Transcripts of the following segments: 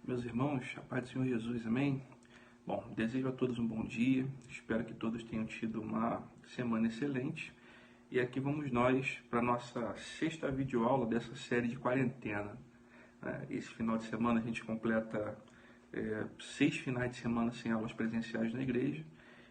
Meus irmãos, a paz do Senhor Jesus, amém? Bom, desejo a todos um bom dia, espero que todos tenham tido uma semana excelente. E aqui vamos nós para a nossa sexta videoaula dessa série de quarentena. Esse final de semana a gente completa 6 finais de semana sem aulas presenciais na igreja.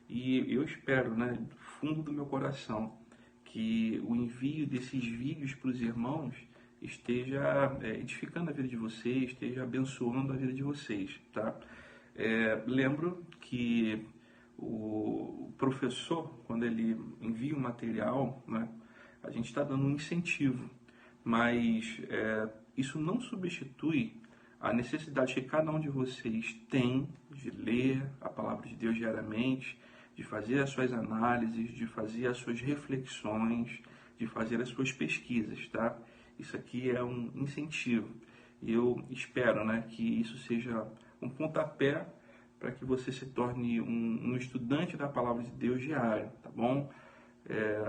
E eu espero, do fundo do meu coração, que o envio desses vídeos para os irmãos esteja edificando a vida de vocês, esteja abençoando a vida de vocês, tá? Lembro que o professor, quando ele envia o material, a gente está dando um incentivo, mas isso não substitui a necessidade que cada um de vocês tem de ler a palavra de Deus diariamente, de fazer as suas análises, de fazer as suas reflexões, de fazer as suas pesquisas, tá? Isso aqui é um incentivo. E eu espero, que isso seja um pontapé para que você se torne um estudante da palavra de Deus diário, tá bom?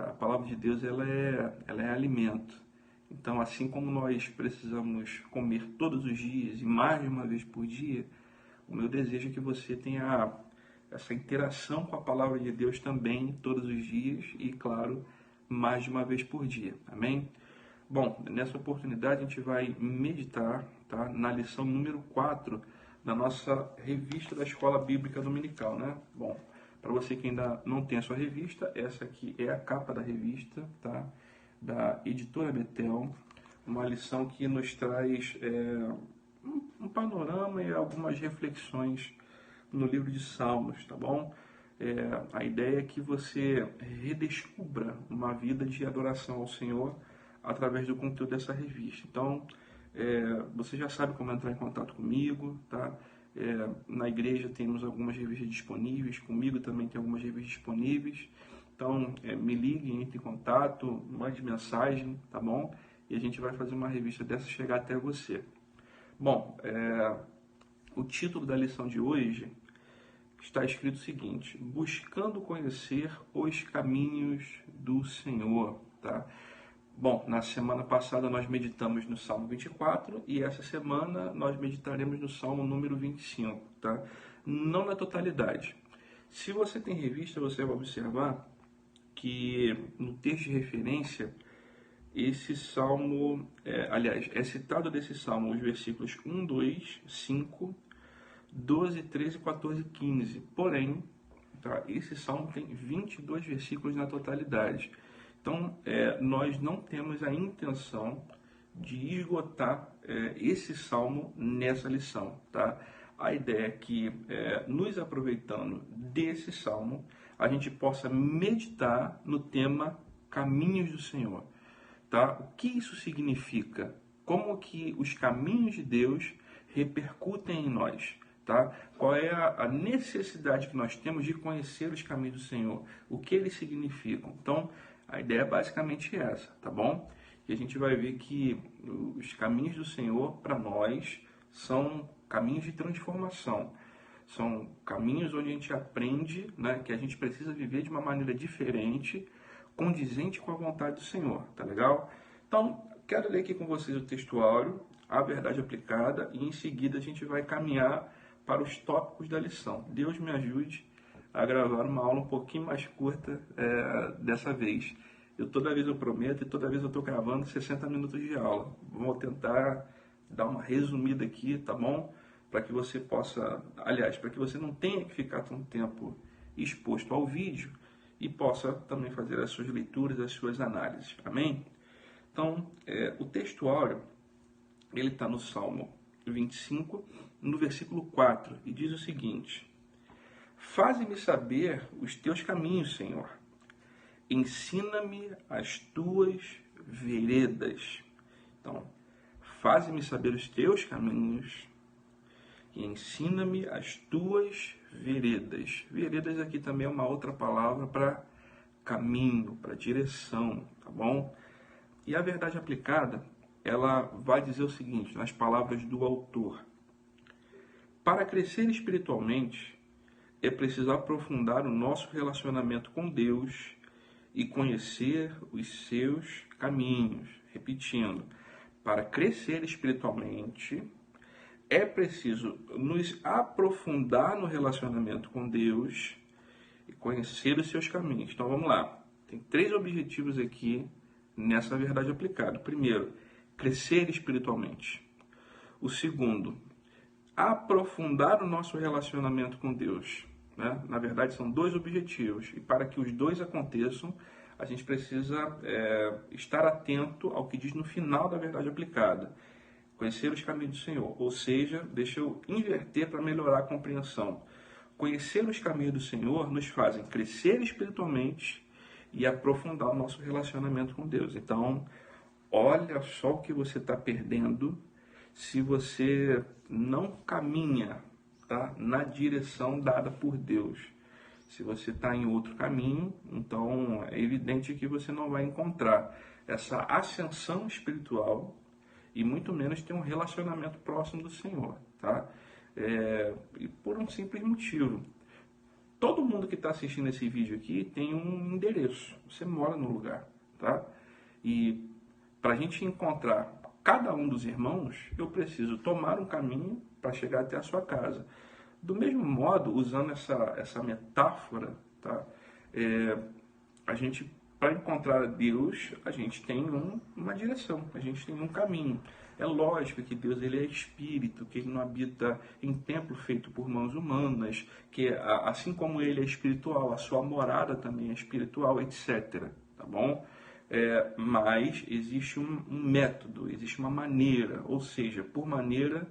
A palavra de Deus ela é alimento. Então, assim como nós precisamos comer todos os dias e mais de uma vez por dia, o meu desejo é que você tenha essa interação com a palavra de Deus também todos os dias e, claro, mais de uma vez por dia. Amém? Bom, nessa oportunidade a gente vai meditar, tá, na lição número 4 da nossa revista da Escola Bíblica Dominical, Bom, para você que ainda não tem a sua revista, essa aqui é a capa da revista, tá, da editora Betel, uma lição que nos traz um panorama e algumas reflexões no livro de Salmos, tá bom? A ideia é que você redescubra uma vida de adoração ao Senhor através do conteúdo dessa revista. Então, você já sabe como entrar em contato comigo, tá? Na igreja temos algumas revistas disponíveis, comigo também tem algumas revistas disponíveis. Então, me ligue, entre em contato, mande mensagem, tá bom? E a gente vai fazer uma revista dessa chegar até você. Bom, o título da lição de hoje está escrito o seguinte: buscando conhecer os caminhos do Senhor, tá? Bom, na semana passada nós meditamos no Salmo 24 e essa semana nós meditaremos no Salmo número 25, tá? Não na totalidade. Se você tem revista, você vai observar que no texto de referência, esse salmo, é citado desse salmo os versículos 1, 2, 5, 12, 13, 14 e 15. Porém, tá, esse salmo tem 22 versículos na totalidade. Então, nós não temos a intenção de esgotar esse salmo nessa lição, tá? A ideia é que, nos aproveitando desse salmo, a gente possa meditar no tema Caminhos do Senhor, tá? O que isso significa? Como que os caminhos de Deus repercutem em nós, tá? Qual é a necessidade que nós temos de conhecer os caminhos do Senhor? O que eles significam? Então, a ideia é basicamente essa, tá bom? E a gente vai ver que os caminhos do Senhor, para nós, são caminhos de transformação. São caminhos onde a gente aprende, que a gente precisa viver de uma maneira diferente, condizente com a vontade do Senhor, tá legal? Então, quero ler aqui com vocês o textuário, a verdade aplicada, e em seguida a gente vai caminhar para os tópicos da lição. Deus me ajude a gravar uma aula um pouquinho mais curta dessa vez. Toda vez eu prometo e toda vez eu estou gravando 60 minutos de aula. Vou tentar dar uma resumida aqui, tá bom? Para que você possa, para que você não tenha que ficar tanto tempo exposto ao vídeo e possa também fazer as suas leituras, as suas análises. Amém? Então, o textuário, ele está no Salmo 25, no versículo 4, e diz o seguinte: faze-me saber os teus caminhos, Senhor. Ensina-me as tuas veredas. Então, faze-me saber os teus caminhos e ensina-me as tuas veredas. Veredas aqui também é uma outra palavra para caminho, para direção, tá bom? E a verdade aplicada, ela vai dizer o seguinte, nas palavras do autor: para crescer espiritualmente, é preciso aprofundar o nosso relacionamento com Deus e conhecer os seus caminhos. Repetindo, para crescer espiritualmente, é preciso nos aprofundar no relacionamento com Deus e conhecer os seus caminhos. Então vamos lá. Tem 3 objetivos aqui nessa verdade aplicada. Primeiro, crescer espiritualmente. O segundo, aprofundar o nosso relacionamento com Deus. Né? Na verdade, são 2 objetivos. E para que os 2 aconteçam, a gente precisa estar atento ao que diz no final da verdade aplicada. Conhecer os caminhos do Senhor. Ou seja, deixa eu inverter para melhorar a compreensão. Conhecer os caminhos do Senhor nos fazem crescer espiritualmente e aprofundar o nosso relacionamento com Deus. Então, olha só o que você está perdendo se você não caminha, tá, na direção dada por Deus. Se você está em outro caminho, então é evidente que você não vai encontrar essa ascensão espiritual e muito menos ter um relacionamento próximo do Senhor, tá? E por um simples motivo. Todo mundo que está assistindo esse vídeo aqui tem um endereço. Você mora no lugar, tá? E para a gente encontrar cada um dos irmãos, eu preciso tomar um caminho para chegar até a sua casa. Do mesmo modo, usando essa metáfora, tá? A gente, para encontrar Deus, a gente tem uma direção, a gente tem um caminho. É lógico que Deus ele é espírito, que ele não habita em templo feito por mãos humanas, que assim como ele é espiritual, a sua morada também é espiritual, etc. Tá bom? Mas existe um método, existe uma maneira, ou seja, por maneira,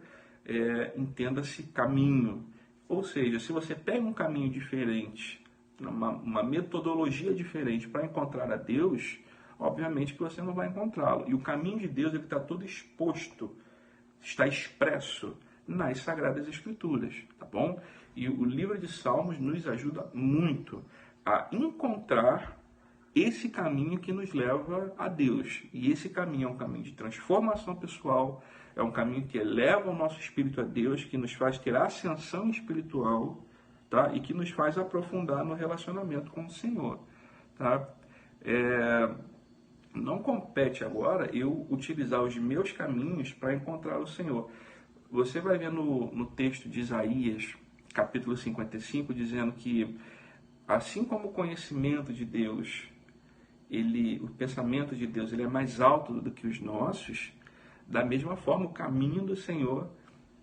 entenda-se caminho. Ou seja, se você pega um caminho diferente, uma metodologia diferente para encontrar a Deus, obviamente que você não vai encontrá-lo. E o caminho de Deus ele está todo exposto, está expresso nas Sagradas Escrituras, tá bom? E o livro de Salmos nos ajuda muito a encontrar esse caminho que nos leva a Deus. E esse caminho é um caminho de transformação pessoal, é um caminho que eleva o nosso espírito a Deus, que nos faz ter ascensão espiritual, tá? E que nos faz aprofundar no relacionamento com o Senhor, tá? Não compete agora eu utilizar os meus caminhos para encontrar o Senhor. Você vai ver no texto de Isaías, capítulo 55, dizendo que assim como o conhecimento de Deus, o pensamento de Deus ele é mais alto do que os nossos, da mesma forma o caminho do Senhor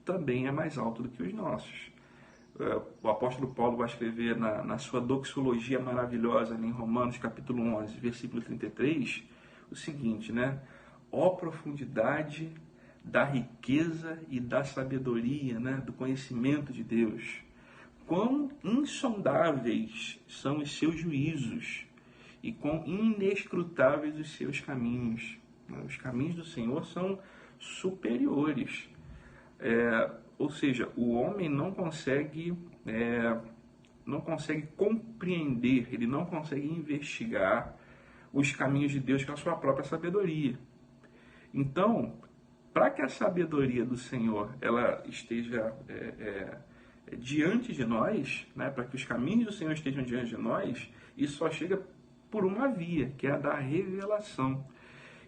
também é mais alto do que os nossos. O apóstolo Paulo vai escrever na sua doxologia maravilhosa em Romanos capítulo 11, versículo 33, o seguinte, né? Ó profundidade da riqueza e da sabedoria, né? Do conhecimento de Deus. Quão insondáveis são os seus juízos e quão inescrutáveis os seus caminhos. Os caminhos do Senhor são superiores. Ou seja, o homem não consegue compreender, ele não consegue investigar os caminhos de Deus com a sua própria sabedoria. Então, para que a sabedoria do Senhor ela esteja diante de nós, né, para que os caminhos do Senhor estejam diante de nós, isso só chega por uma via, que é a da revelação.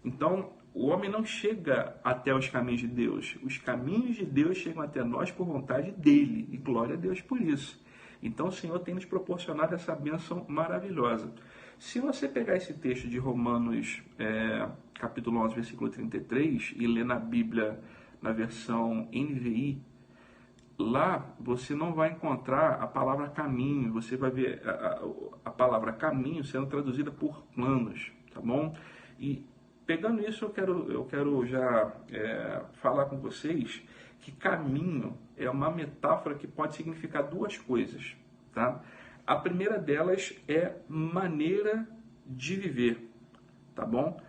Então, o homem não chega até os caminhos de Deus. Os caminhos de Deus chegam até nós por vontade dele. E glória a Deus por isso. Então, o Senhor tem nos proporcionado essa bênção maravilhosa. Se você pegar esse texto de Romanos, capítulo 11, versículo 33, e ler na Bíblia, na versão NVI, lá você não vai encontrar a palavra caminho. Você vai ver a palavra caminho sendo traduzida por planos, tá bom? E pegando isso, eu quero já falar com vocês que caminho é uma metáfora que pode significar 2 coisas, tá? A primeira delas é maneira de viver, tá bom?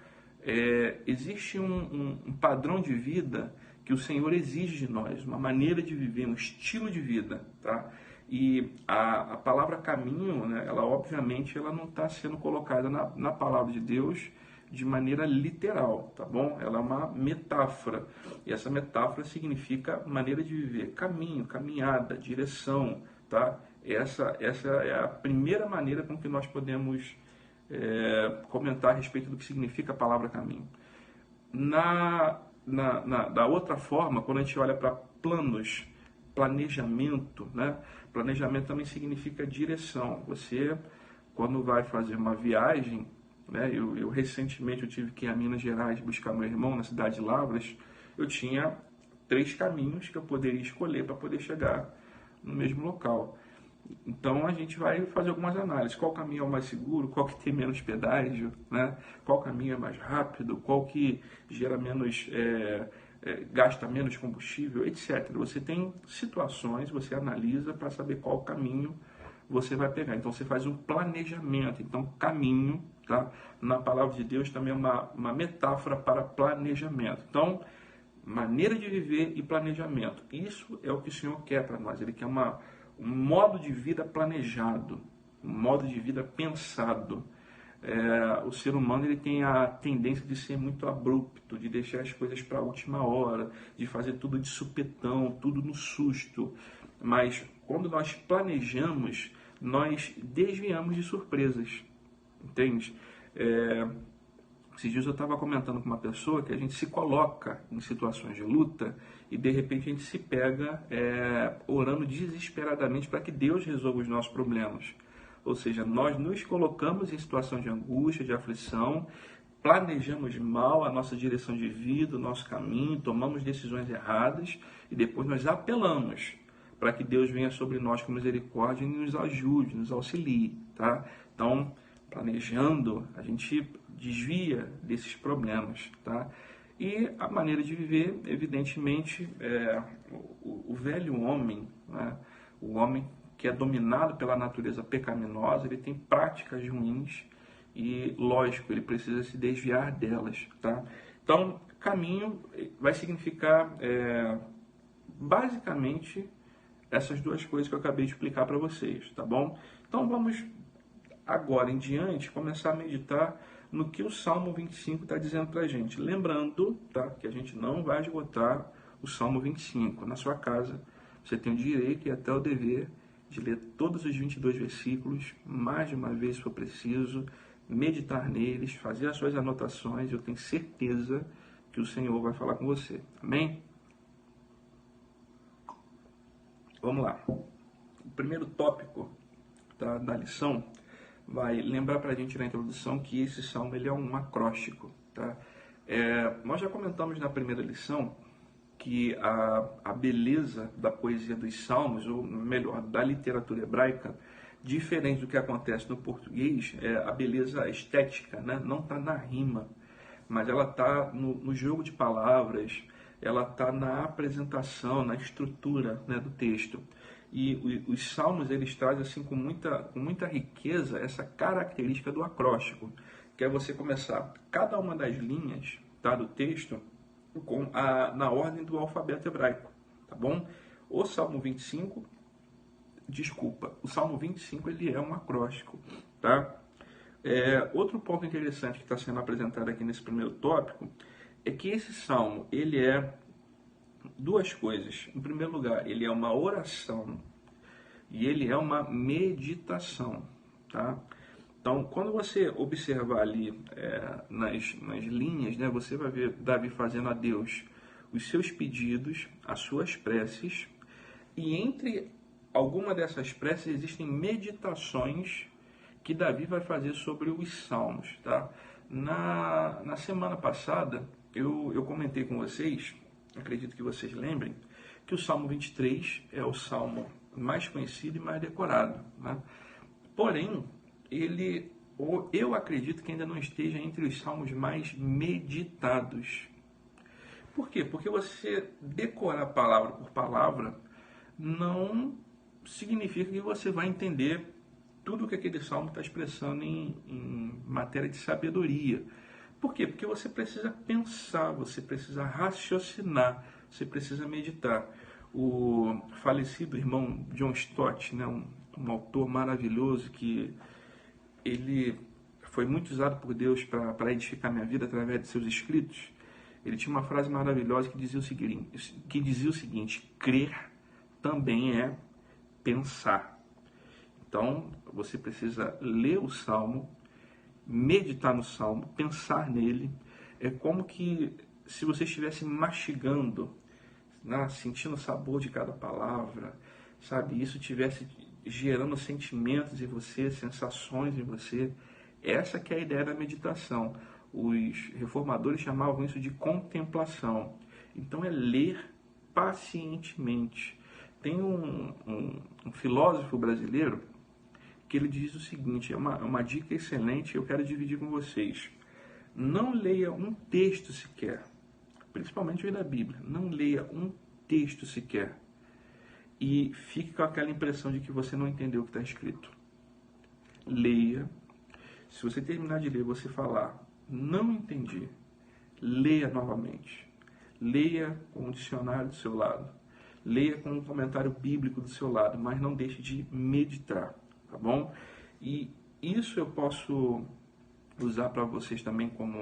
Existe um padrão de vida que o Senhor exige de nós, uma maneira de viver, um estilo de vida, tá? E a palavra caminho, né, ela obviamente ela não está sendo colocada na palavra de Deus de maneira literal, tá bom? Ela é uma metáfora, e essa metáfora significa maneira de viver, caminho, caminhada, direção, tá? Essa é a primeira maneira com que nós podemos comentar a respeito do que significa a palavra caminho. Na da outra forma, quando a gente olha para planos, planejamento, né? Planejamento também significa direção. Você, quando vai fazer uma viagem, né? Eu recentemente eu tive que ir a Minas Gerais buscar meu irmão na cidade de Lavras. Eu tinha 3 caminhos que eu poderia escolher para poder chegar no mesmo local. Então a gente vai fazer algumas análises. Qual caminho é o mais seguro? Qual que tem menos pedágio? Né? Qual caminho é mais rápido? Qual que gera menos, gasta menos combustível, etc. Você tem situações, você analisa para saber qual caminho você vai pegar. Então você faz um planejamento. Então caminho, tá? Na palavra de Deus também é uma metáfora para planejamento. Então, maneira de viver e planejamento. Isso é o que o Senhor quer para nós. Ele quer um modo de vida planejado, um modo de vida pensado. O ser humano ele tem a tendência de ser muito abrupto, de deixar as coisas para a última hora, de fazer tudo de supetão, tudo no susto. Mas quando nós planejamos, nós desviamos de surpresas, entende? Esses dias eu estava comentando com uma pessoa que a gente se coloca em situações de luta e de repente a gente se pega orando desesperadamente para que Deus resolva os nossos problemas. Ou seja, nós nos colocamos em situação de angústia, de aflição, planejamos mal a nossa direção de vida, o nosso caminho, tomamos decisões erradas e depois nós apelamos para que Deus venha sobre nós com misericórdia e nos ajude, nos auxilie, tá? Então, planejando, a gente desvia desses problemas, tá? E a maneira de viver, evidentemente, o velho homem, né? O homem que é dominado pela natureza pecaminosa, ele tem práticas ruins e, lógico, ele precisa se desviar delas, tá? Então, caminho vai significar, basicamente, essas duas coisas que eu acabei de explicar para vocês, tá bom? Então, vamos agora em diante começar a meditar no que o Salmo 25 está dizendo para a gente. Lembrando, tá, que a gente não vai esgotar o Salmo 25. Na sua casa, você tem o direito e até o dever de ler todos os 22 versículos, mais de uma vez se for preciso, meditar neles, fazer as suas anotações. Eu tenho certeza que o Senhor vai falar com você. Amém? Vamos lá. O primeiro tópico da lição vai lembrar para a gente na introdução que esse salmo ele é um acróstico. Tá? Nós já comentamos na primeira lição que a beleza da poesia dos salmos, ou melhor, da literatura hebraica, diferente do que acontece no português, a beleza estética, né? Não está na rima, mas ela está no jogo de palavras, ela está na apresentação, na estrutura, né, do texto. E os salmos eles trazem assim com muita riqueza essa característica do acróstico, que é você começar cada uma das linhas, tá, do texto na ordem do alfabeto hebraico, tá bom? O Salmo 25 ele é um acróstico, tá? Outro ponto interessante que está sendo apresentado aqui nesse primeiro tópico é que esse salmo ele é duas coisas. Em primeiro lugar, ele é uma oração e ele é uma meditação, tá? Então, quando você observar ali nas linhas, né, você vai ver Davi fazendo a Deus os seus pedidos, as suas preces, e entre alguma dessas preces existem meditações que Davi vai fazer sobre os salmos, tá? Na semana passada, eu comentei com vocês, acredito que vocês lembrem, que o Salmo 23 é o salmo mais conhecido e mais decorado, né? Porém, eu acredito que ainda não esteja entre os salmos mais meditados. Por quê? Porque você decorar palavra por palavra não significa que você vai entender tudo o que aquele salmo está expressando em matéria de sabedoria. Por quê? Porque você precisa pensar, você precisa raciocinar, você precisa meditar. O falecido irmão John Stott, né, um autor maravilhoso que ele foi muito usado por Deus para edificar minha vida através de seus escritos. Ele tinha uma frase maravilhosa que dizia o seguinte: crer também é pensar. Então, você precisa ler o Salmo, meditar no Salmo, pensar nele. É como que se você estivesse mastigando, né, sentindo o sabor de cada palavra, sabe? Isso estivesse gerando sentimentos em você, sensações em você. Essa que é a ideia da meditação. Os reformadores chamavam isso de contemplação. Então é ler pacientemente. Tem um filósofo brasileiro que ele diz o seguinte, é uma dica excelente, eu quero dividir com vocês. Não leia um texto sequer, principalmente o da Bíblia, não leia um texto sequer e fique com aquela impressão de que você não entendeu o que está escrito. Leia. Se você terminar de ler, você falar, não entendi, leia novamente. Leia com um dicionário do seu lado. Leia com um comentário bíblico do seu lado, mas não deixe de meditar, tá bom? E isso eu posso usar para vocês também como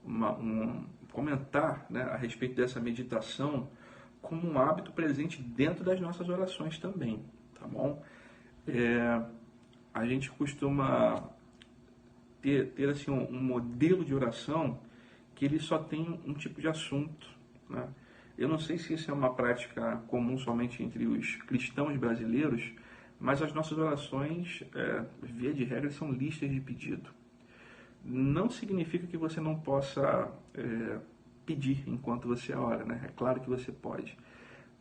um comentar, né, a respeito dessa meditação como um hábito presente dentro das nossas orações também, tá bom? A gente costuma ter assim, um modelo de oração que ele só tem um tipo de assunto, né? Eu não sei se isso é uma prática comum somente entre os cristãos brasileiros, mas as nossas orações, via de regra, são listas de pedido. Não significa que você não possa pedir enquanto você ora, né? É claro que você pode,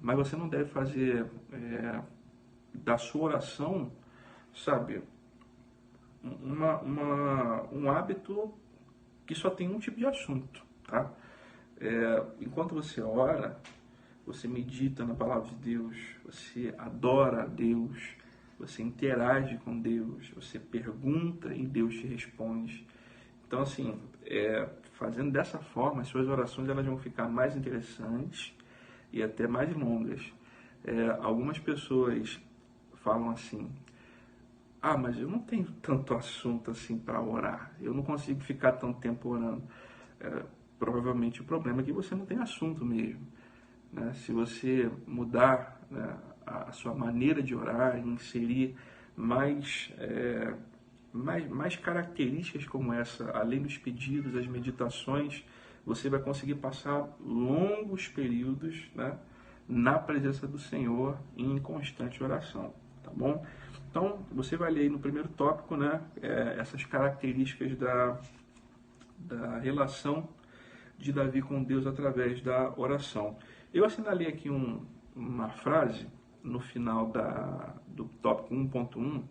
mas você não deve fazer da sua oração, sabe, um hábito que só tem um tipo de assunto, tá? Enquanto você ora, você medita na palavra de Deus, você adora a Deus, você interage com Deus, você pergunta e Deus te responde. Então, assim, fazendo dessa forma, as suas orações elas vão ficar mais interessantes e até mais longas. Algumas pessoas falam assim, mas eu não tenho tanto assunto assim para orar, eu não consigo ficar tanto tempo orando. Provavelmente o problema é que você não tem assunto mesmo, né? Se você mudar, né, a sua maneira de orar, inserir mais características como essa, além dos pedidos, as meditações, você vai conseguir passar longos períodos, né, na presença do Senhor em constante oração, tá bom? Então, você vai ler aí no primeiro tópico, né, essas características da relação de Davi com Deus através da oração. Eu assinalei aqui uma frase no final do tópico 1.1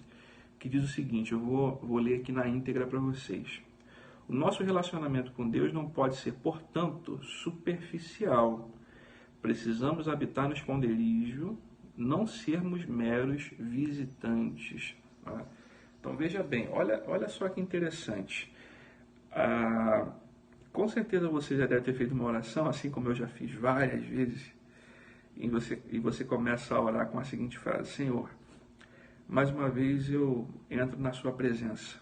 que diz o seguinte, eu vou ler aqui na íntegra para vocês. O nosso relacionamento com Deus não pode ser, portanto, superficial. Precisamos habitar no esconderijo, não sermos meros visitantes. Tá? Então veja bem, olha só que interessante. Com certeza você já deve ter feito uma oração, assim como eu já fiz várias vezes, e você começa a orar com a seguinte frase, Senhor, mais uma vez eu entro na sua presença,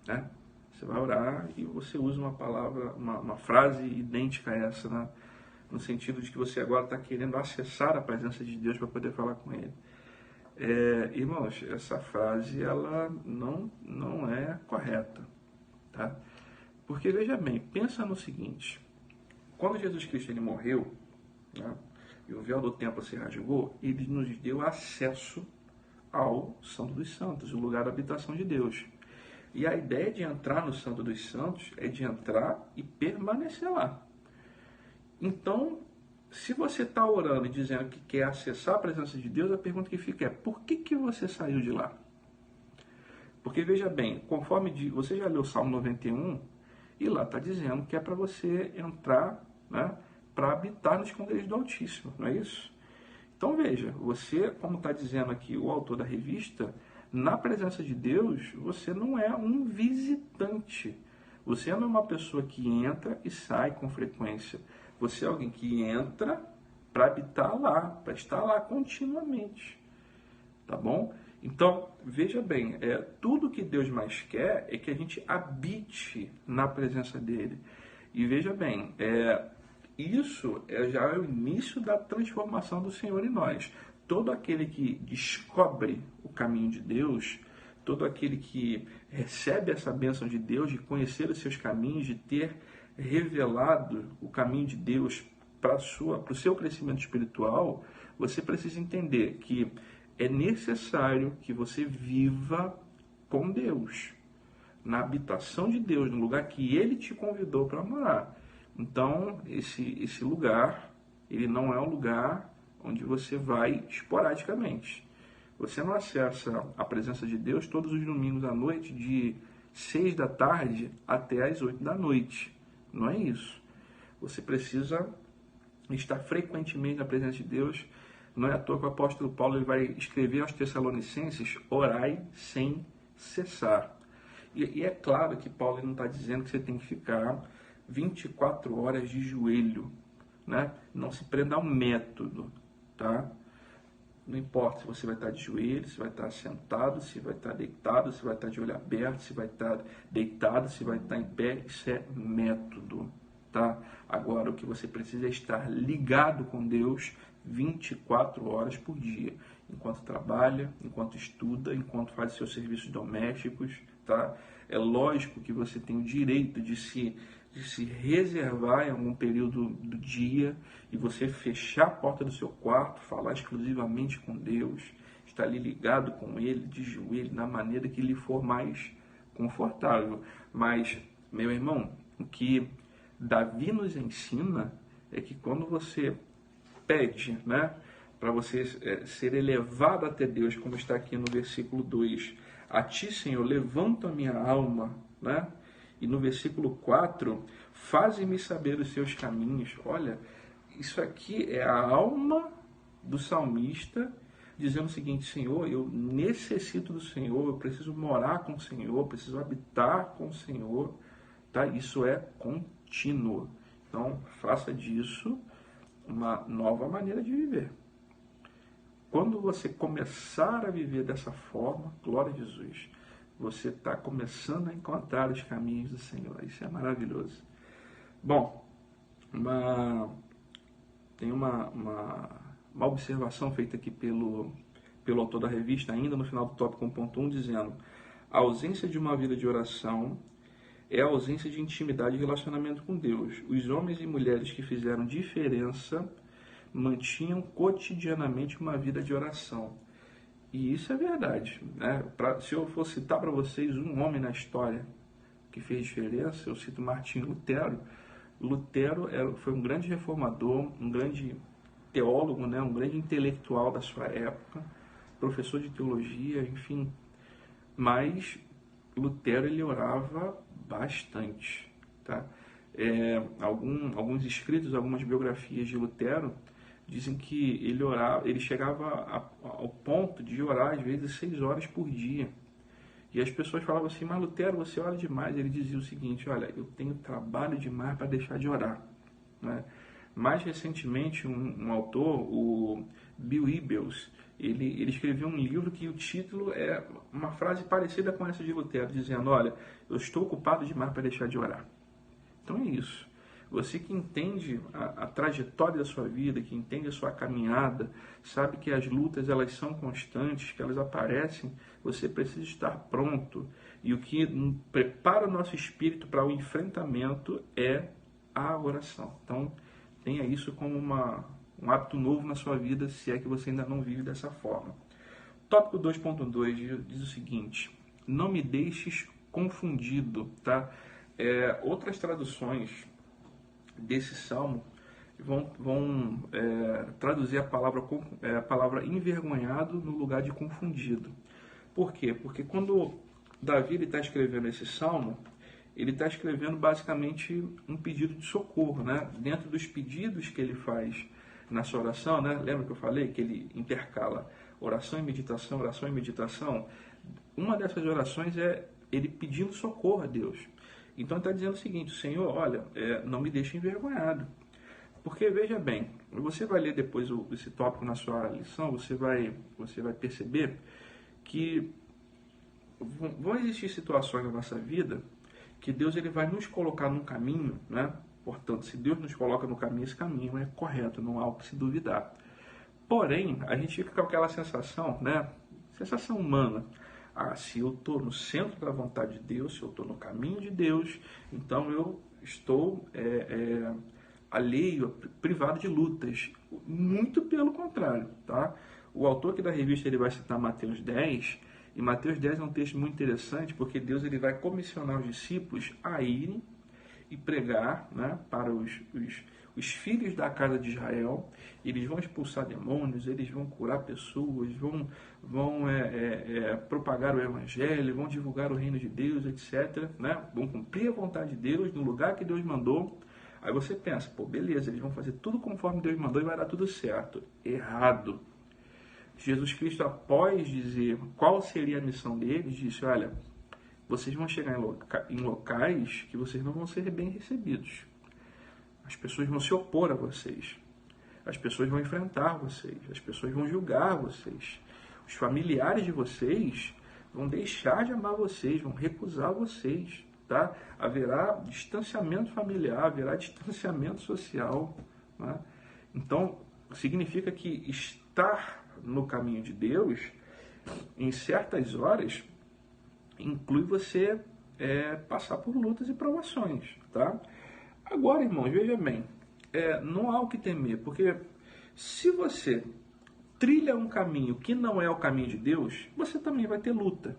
né? Você vai orar e você usa uma palavra, uma frase idêntica a essa, né? No sentido de que você agora está querendo acessar a presença de Deus para poder falar com Ele. Irmãos, essa frase ela não é correta, tá? Porque veja bem, pensa no seguinte, quando Jesus Cristo ele morreu, né, e o véu do templo se rasgou, ele nos deu acesso ao Santo dos Santos, o lugar da habitação de Deus. E a ideia de entrar no Santo dos Santos é de entrar e permanecer lá. Então, se você está orando e dizendo que quer acessar a presença de Deus, a pergunta que fica é, por que você saiu de lá? Porque veja bem, conforme você já leu o Salmo 91, e lá está dizendo que é para você entrar, né, para habitar no esconderijo do Altíssimo, não é isso? Então veja, você, como está dizendo aqui o autor da revista, na presença de Deus, você não é um visitante. Você não é uma pessoa que entra e sai com frequência. Você é alguém que entra para habitar lá, para estar lá continuamente. Tá bom? Então, veja bem, tudo que Deus mais quer é que a gente habite na presença dele. E veja bem, isso já é o início da transformação do Senhor em nós. Todo aquele que descobre o caminho de Deus, todo aquele que recebe essa bênção de Deus, de conhecer os seus caminhos, de ter revelado o caminho de Deus para o seu crescimento espiritual, você precisa entender que é necessário que você viva com Deus, na habitação de Deus, no lugar que Ele te convidou para morar. Então, esse lugar, ele não é um lugar onde você vai esporadicamente. Você não acessa a presença de Deus todos os domingos à noite, de 6 da tarde até as 8 da noite. Não é isso. Você precisa estar frequentemente na presença de Deus. Não é à toa que o apóstolo Paulo ele vai escrever aos Tessalonicenses: orai sem cessar. E é claro que Paulo ele não está dizendo que você tem que ficar 24 horas de joelho, né? Não se prenda ao método, tá? Não importa se você vai estar de joelho, se vai estar sentado, se vai estar deitado, se vai estar de olho aberto, se vai estar deitado, se vai estar em pé. Isso é método, tá? Agora, o que você precisa é estar ligado com Deus 24 horas por dia, enquanto trabalha, enquanto estuda, enquanto faz seus serviços domésticos, tá? É lógico que você tem o direito de se reservar em algum período do dia e você fechar a porta do seu quarto, falar exclusivamente com Deus, estar ali ligado com Ele, de joelho, na maneira que lhe for mais confortável. Mas, meu irmão, o que Davi nos ensina é que quando você pede, né, para você ser elevado até Deus, como está aqui no versículo 2, a ti, Senhor, levanto a minha alma, né? E no versículo 4, faze-me saber os seus caminhos. Olha, isso aqui é a alma do salmista dizendo o seguinte: Senhor, eu necessito do Senhor, eu preciso morar com o Senhor, eu preciso habitar com o Senhor, tá? Isso é contínuo. Então, faça disso uma nova maneira de viver. Quando você começar a viver dessa forma, glória a Jesus, você está começando a encontrar os caminhos do Senhor. Isso é maravilhoso. Bom, tem uma observação feita aqui pelo autor da revista, ainda no final do tópico 1.1, dizendo: a ausência de uma vida de oração é a ausência de intimidade e relacionamento com Deus. Os homens e mulheres que fizeram diferença mantinham cotidianamente uma vida de oração. E isso é verdade, né? Se eu for citar para vocês um homem na história que fez diferença, eu cito Martinho Lutero. Lutero foi um grande reformador, um grande teólogo, né? Um grande intelectual da sua época, professor de teologia, enfim. Mas Lutero, ele orava bastante, tá? Alguns escritos, algumas biografias de Lutero dizem que ele chegava ao ponto de orar às vezes 6 horas por dia. E as pessoas falavam assim: mas Lutero, você ora demais. Ele dizia o seguinte: olha, eu tenho trabalho demais para deixar de orar, né? Mais recentemente, um autor, o Bill Hybels, ele escreveu um livro que o título é uma frase parecida com essa de Lutero, dizendo: olha, eu estou ocupado demais para deixar de orar. Então é isso. Você que entende a trajetória da sua vida, que entende a sua caminhada, sabe que as lutas elas são constantes, que elas aparecem, você precisa estar pronto. E o que prepara o nosso espírito para o enfrentamento é a oração. Então, tenha isso como um hábito novo na sua vida, se é que você ainda não vive dessa forma. Tópico 2.2 diz o seguinte: não me deixes confundido, tá? Outras traduções desse salmo vão traduzir a palavra envergonhado no lugar de confundido. Por quê? Porque quando Davi está escrevendo esse salmo, ele está escrevendo basicamente um pedido de socorro, né? Dentro dos pedidos que ele faz na sua oração, né? Lembra que eu falei que ele intercala oração e meditação, oração e meditação? Uma dessas orações é ele pedindo socorro a Deus. Então ele está dizendo o seguinte: Senhor, olha, não me deixe envergonhado. Porque, veja bem, você vai ler depois esse tópico na sua lição, você vai perceber que vão existir situações na nossa vida que Deus ele vai nos colocar num caminho, né? Portanto, se Deus nos coloca no caminho, esse caminho é correto, não há o que se duvidar. Porém, a gente fica com aquela sensação, né? Sensação humana. Se eu estou no centro da vontade de Deus, se eu estou no caminho de Deus, então eu estou alheio, privado de lutas. Muito pelo contrário, tá? O autor aqui da revista ele vai citar Mateus 10, e Mateus 10 é um texto muito interessante, porque Deus ele vai comissionar os discípulos a irem e pregar, né, para os filhos da casa de Israel. Eles vão expulsar demônios, eles vão curar pessoas, vão propagar o evangelho, vão divulgar o reino de Deus, etc. Né? Vão cumprir a vontade de Deus no lugar que Deus mandou. Aí você pensa, pô, beleza, eles vão fazer tudo conforme Deus mandou e vai dar tudo certo. Errado. Jesus Cristo, após dizer qual seria a missão deles, disse, olha, vocês vão chegar em locais que vocês não vão ser bem recebidos. As pessoas vão se opor a vocês. As pessoas vão enfrentar vocês. As pessoas vão julgar vocês. Os familiares de vocês vão deixar de amar vocês, vão recusar vocês. Tá? Haverá distanciamento familiar, haverá distanciamento social. Né? Então, significa que estar no caminho de Deus, em certas horas, inclui você passar por lutas e provações, tá? Agora, irmãos, veja bem, não há o que temer, porque se você trilha um caminho que não é o caminho de Deus, você também vai ter luta.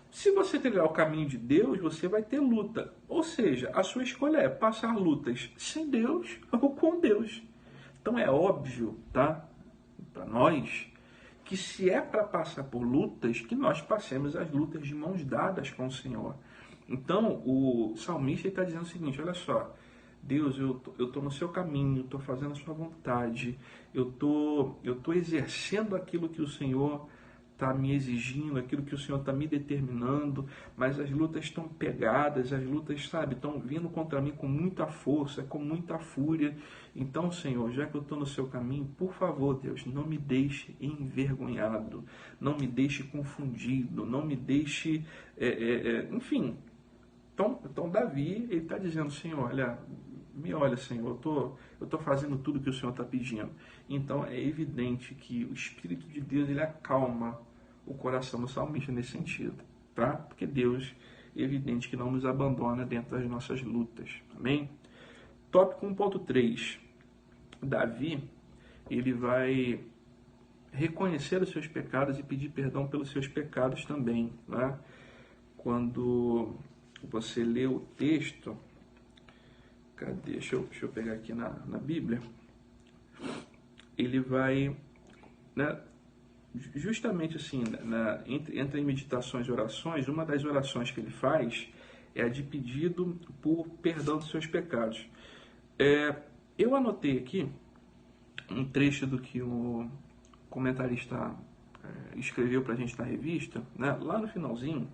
Se você trilhar o caminho de Deus, você vai ter luta. Ou seja, a sua escolha é passar lutas sem Deus ou com Deus. Então é óbvio, tá? Para nós, que se é para passar por lutas, que nós passemos as lutas de mãos dadas com o Senhor. Então, o salmista está dizendo o seguinte, olha só, Deus, eu estou no seu caminho, estou fazendo a sua vontade, eu tô exercendo aquilo que o Senhor está me exigindo, aquilo que o Senhor está me determinando, mas as lutas estão pegadas, as lutas, sabe, estão vindo contra mim com muita força, com muita fúria. Então, Senhor, já que eu estou no seu caminho, por favor, Deus, não me deixe envergonhado, não me deixe confundido, não me deixe, enfim. Então Davi, ele está dizendo, Senhor, me olha, Senhor, eu estou fazendo tudo que o Senhor está pedindo. Então é evidente que o Espírito de Deus, ele acalma o coração do salmista nesse sentido, tá? Porque Deus, é evidente que não nos abandona dentro das nossas lutas, amém? Tópico 1.3, Davi, ele vai reconhecer os seus pecados e pedir perdão pelos seus pecados também, né? Quando você lê o texto, cadê? Deixa eu pegar aqui na Bíblia. Ele vai, né, justamente assim, entre meditações e orações, uma das orações que ele faz é a de pedido por perdão dos seus pecados. Eu anotei aqui um trecho do que o comentarista escreveu para a gente na revista, né? Lá no finalzinho,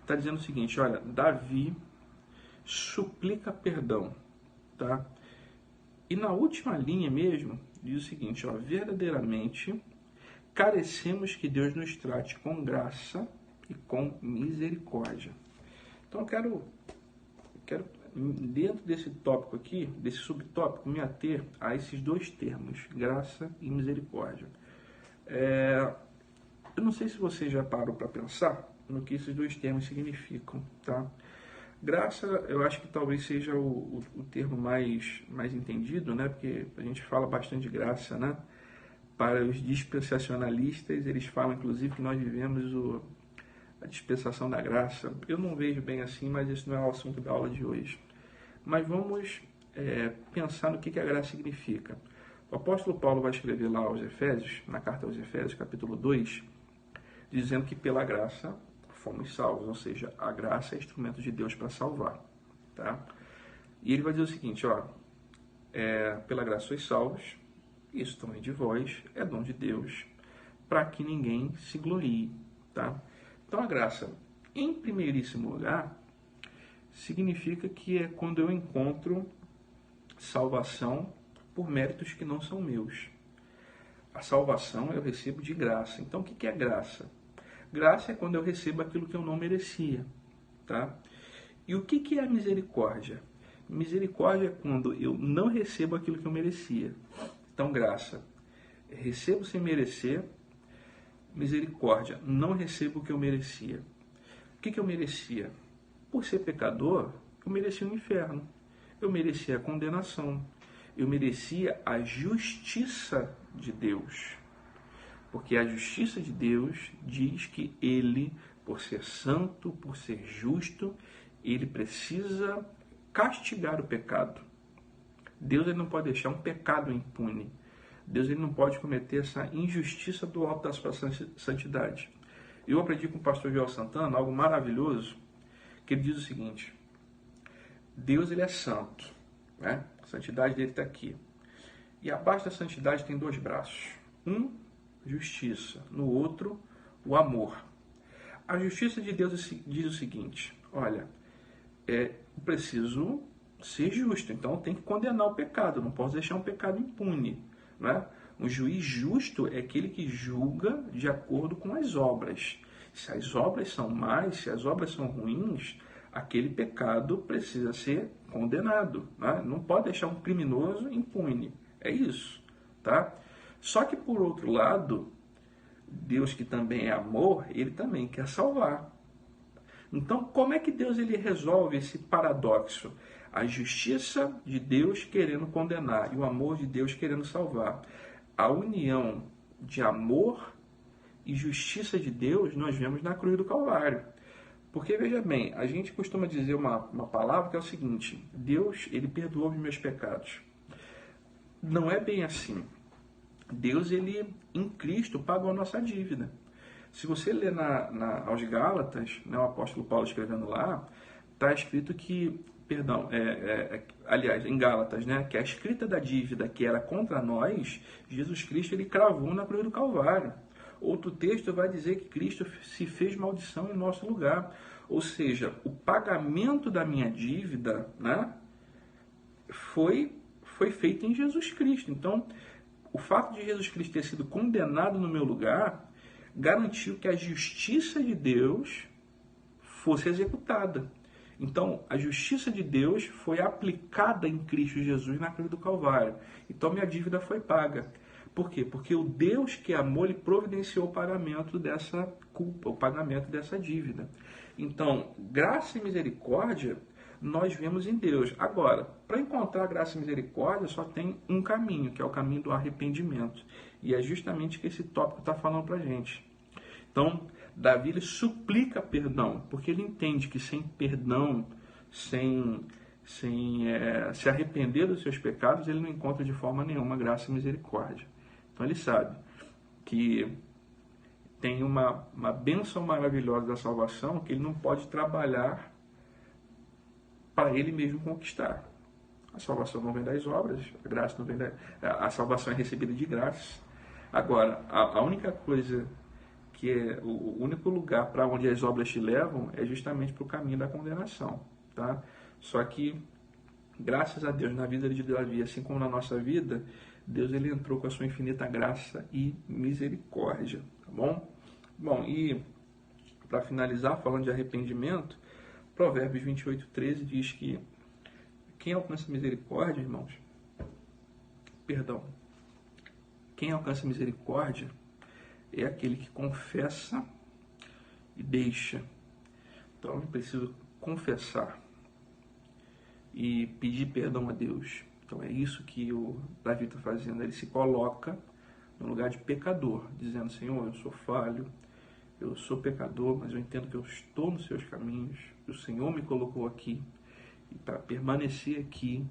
está dizendo o seguinte, olha, Davi suplica perdão, tá? E na última linha mesmo, diz o seguinte, ó, verdadeiramente carecemos que Deus nos trate com graça e com misericórdia. Então eu quero dentro desse tópico aqui, desse subtópico, me ater a esses dois termos, graça e misericórdia. Eu não sei se você já parou para pensar no que esses dois termos significam, tá? Graça, eu acho que talvez seja o termo mais entendido, né? Porque a gente fala bastante de graça, né? Para os dispensacionalistas, eles falam, inclusive, que nós vivemos a dispensação da graça. Eu não vejo bem assim, mas esse não é o assunto da aula de hoje. Mas vamos pensar no que a graça significa. O apóstolo Paulo vai escrever lá aos Efésios, na carta aos Efésios, capítulo 2, dizendo que pela graça fomos salvos, ou seja, a graça é instrumento de Deus para salvar, tá? E ele vai dizer o seguinte, ó, pela graça sois salvos, isso também de vós, é dom de Deus, para que ninguém se glorie, tá? Então a graça, em primeiríssimo lugar, significa que é quando eu encontro salvação por méritos que não são meus. A salvação eu recebo de graça. Então o que é graça? Graça é quando eu recebo aquilo que eu não merecia, tá? E o que é a misericórdia? Misericórdia é quando eu não recebo aquilo que eu merecia. Então, graça, recebo sem merecer. Misericórdia, não recebo o que eu merecia. O que eu merecia? Por ser pecador, eu merecia o inferno, eu merecia a condenação, eu merecia a justiça de Deus. Porque a justiça de Deus diz que ele, por ser santo, por ser justo, ele precisa castigar o pecado. Deus ele não pode deixar um pecado impune. Deus ele não pode cometer essa injustiça do alto da sua santidade. Eu aprendi com o pastor Joel Santana algo maravilhoso, que ele diz o seguinte: Deus ele é santo, né? A santidade dele está aqui. E abaixo da santidade tem dois braços. Um, justiça. No outro, o amor. A justiça de Deus diz o seguinte: olha, eu preciso ser justo, então eu tenho que condenar o pecado, não posso deixar um pecado impune, né? Um juiz justo é aquele que julga de acordo com as obras. Se as obras são más, se as obras são ruins, aquele pecado precisa ser condenado, né? Não pode deixar um criminoso impune. É isso, tá? Só que, por outro lado, Deus, que também é amor, ele também quer salvar. Então, como é que Deus ele resolve esse paradoxo? A justiça de Deus querendo condenar e o amor de Deus querendo salvar. A união de amor e justiça de Deus nós vemos na cruz do Calvário. Porque, veja bem, a gente costuma dizer uma palavra que é o seguinte: Deus ele perdoou os meus pecados. Não é bem assim. Deus, ele, em Cristo, pagou a nossa dívida. Se você ler aos Gálatas, né, o apóstolo Paulo escrevendo lá, está escrito que, aliás, em Gálatas, né, que a escrita da dívida que era contra nós, Jesus Cristo, ele cravou na cruz do Calvário. Outro texto vai dizer que Cristo se fez maldição em nosso lugar. Ou seja, o pagamento da minha dívida, né, foi feito em Jesus Cristo. Então, o fato de Jesus Cristo ter sido condenado no meu lugar garantiu que a justiça de Deus fosse executada. Então, a justiça de Deus foi aplicada em Cristo Jesus na cruz do Calvário. Então, minha dívida foi paga. Por quê? Porque o Deus que amou, ele providenciou o pagamento dessa culpa, o pagamento dessa dívida. Então, graça e misericórdia nós vemos em Deus. Agora, para encontrar graça e misericórdia, só tem um caminho, que é o caminho do arrependimento. E é justamente o que esse tópico está falando para a gente. Então, Davi ele suplica perdão, porque ele entende que sem perdão, sem se arrepender dos seus pecados, ele não encontra de forma nenhuma graça e misericórdia. Então, ele sabe que tem uma bênção maravilhosa da salvação que ele não pode trabalhar para ele mesmo conquistar. A salvação não vem das obras, a graça não vem a salvação é recebida de graça. Agora, a única coisa que é o único lugar para onde as obras te levam é justamente para o caminho da condenação, tá? Só que, graças a Deus, na vida de Davi, assim como na nossa vida, Deus ele entrou com a sua infinita graça e misericórdia, tá bom? Bom, e para finalizar, falando de arrependimento, Provérbios 28:13 diz que quem alcança misericórdia, irmãos, quem alcança misericórdia é aquele que confessa e deixa. Então eu preciso confessar e pedir perdão a Deus. Então é isso que o Davi está fazendo. Ele se coloca no lugar de pecador, dizendo: Senhor, eu sou falho, eu sou pecador, mas eu entendo que eu estou nos seus caminhos, o Senhor me colocou aqui, e para permanecer aqui,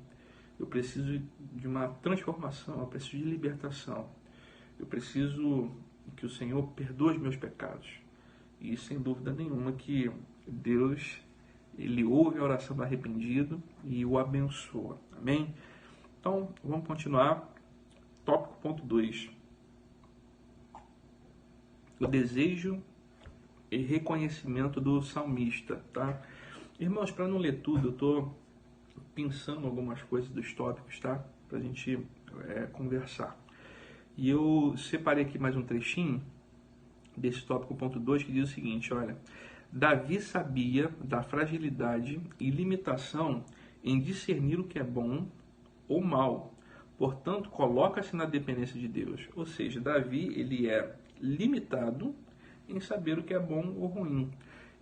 eu preciso de uma transformação, eu preciso de libertação, eu preciso que o Senhor perdoe os meus pecados. E sem dúvida nenhuma que Deus, ele ouve a oração do arrependido e o abençoa. Amém? Então, vamos continuar. Tópico ponto 2. O desejo e reconhecimento do salmista, tá? Irmãos, para não ler tudo, eu estou pensando algumas coisas dos tópicos, tá? Para a gente conversar. E eu separei aqui mais um trechinho desse tópico ponto 2 que diz o seguinte, olha: Davi sabia da fragilidade e limitação em discernir o que é bom ou mal, portanto coloca-se na dependência de Deus. Ou seja, Davi ele é limitado em saber o que é bom ou ruim.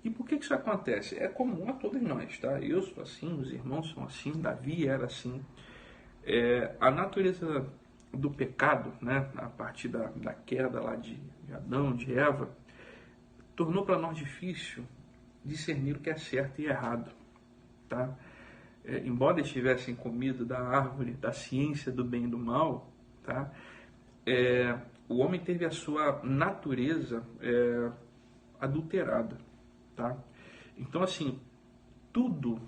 E por que isso acontece? É comum a todos nós, tá? Eu sou assim, os irmãos são assim, Davi era assim. A natureza do pecado, né, a partir da queda lá de Adão, de Eva, tornou para nós difícil discernir o que é certo e errado, tá? Embora eles tivessem comido da árvore da ciência do bem e do mal, tá? O homem teve a sua natureza adulterada, tá? Então, assim, tudo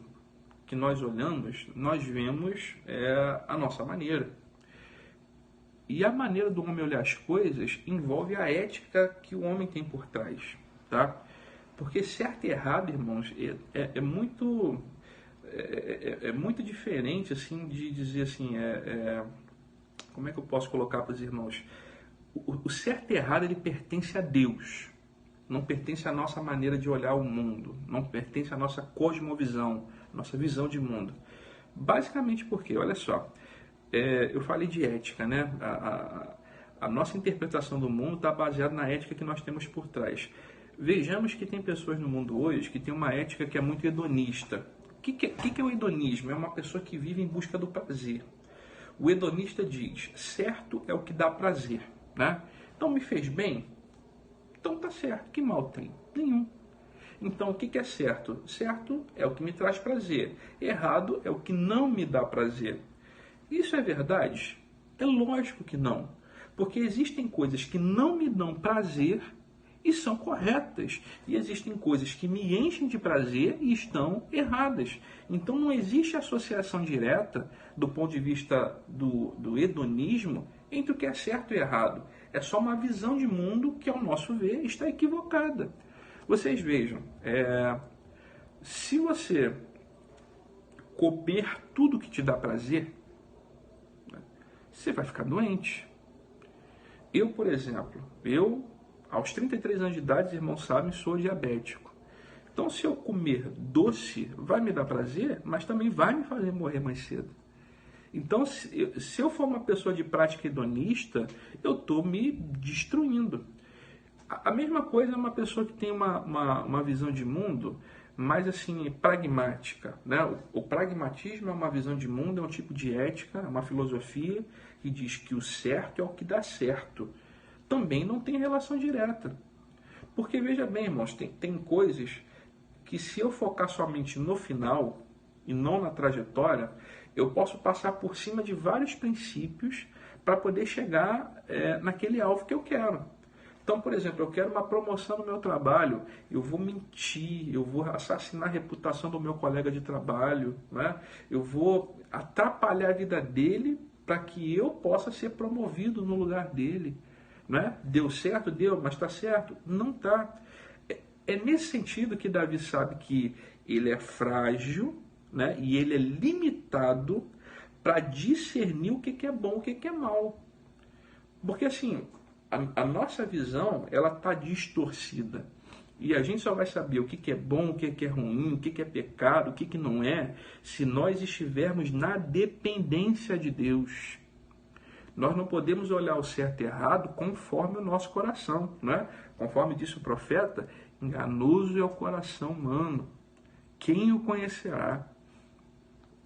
que nós olhamos, nós vemos a nossa maneira. E a maneira do homem olhar as coisas envolve a ética que o homem tem por trás, tá? Porque certo e errado, irmãos, é muito diferente, assim, de dizer assim, como é que eu posso colocar para os irmãos? O certo e errado, ele pertence a Deus, não pertence à nossa maneira de olhar o mundo, não pertence à nossa cosmovisão, nossa visão de mundo. Basicamente porque, olha só, eu falei de ética, né? A nossa interpretação do mundo está baseada na ética que nós temos por trás. Vejamos que tem pessoas no mundo hoje que tem uma ética que é muito hedonista. O que é o hedonismo? É uma pessoa que vive em busca do prazer. O hedonista diz, certo é o que dá prazer, né? Então me fez bem? Então tá certo. Que mal tem? Nenhum. Então o que é certo? Certo é o que me traz prazer. Errado é o que não me dá prazer. Isso é verdade? É lógico que não. Porque existem coisas que não me dão prazer e são corretas. E existem coisas que me enchem de prazer e estão erradas. Então não existe associação direta, do ponto de vista do hedonismo, entre o que é certo e errado. É só uma visão de mundo que, ao nosso ver, está equivocada. Vocês vejam, se você comer tudo que te dá prazer, você vai ficar doente. Eu, por exemplo, aos 33 anos de idade, os irmãos sabem, sou diabético. Então, se eu comer doce, vai me dar prazer, mas também vai me fazer morrer mais cedo. Então, se eu for uma pessoa de prática hedonista, eu estou me destruindo. A mesma coisa é uma pessoa que tem uma visão de mundo mais assim, pragmática, né? O pragmatismo é uma visão de mundo, é um tipo de ética, é uma filosofia que diz que o certo é o que dá certo. Também não tem relação direta. Porque, veja bem, irmãos, tem coisas que, se eu focar somente no final e não na trajetória, eu posso passar por cima de vários princípios para poder chegar naquele alvo que eu quero. Então, por exemplo, eu quero uma promoção no meu trabalho, eu vou mentir, eu vou assassinar a reputação do meu colega de trabalho, né? Eu vou atrapalhar a vida dele para que eu possa ser promovido no lugar dele. Né? Deu certo? Deu, mas está certo? Não está. É nesse sentido que Davi sabe que ele é frágil, né? E ele é limitado para discernir o que é bom, o que é mal. Porque assim, a nossa visão, ela está distorcida. E a gente só vai saber o que é bom, o que é ruim, o que é pecado, o que não é, se nós estivermos na dependência de Deus. Nós não podemos olhar o certo e errado conforme o nosso coração, né? Conforme disse o profeta, enganoso é o coração humano. Quem o conhecerá?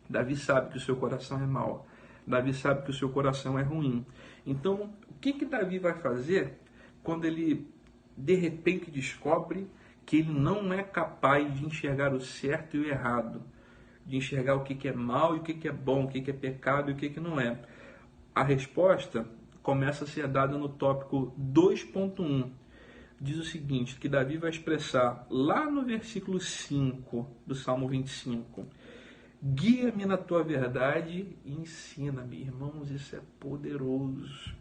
Davi sabe que o seu coração é mau. Davi sabe que o seu coração é ruim. Então, o que Davi vai fazer quando ele, de repente, descobre que ele não é capaz de enxergar o certo e o errado? De enxergar o que é mal e o que é bom, o que é pecado e o que não é? A resposta começa a ser dada no tópico 2.1. Diz o seguinte, que Davi vai expressar lá no versículo 5 do Salmo 25. Guia-me na tua verdade e ensina-me. Irmãos, isso é poderoso.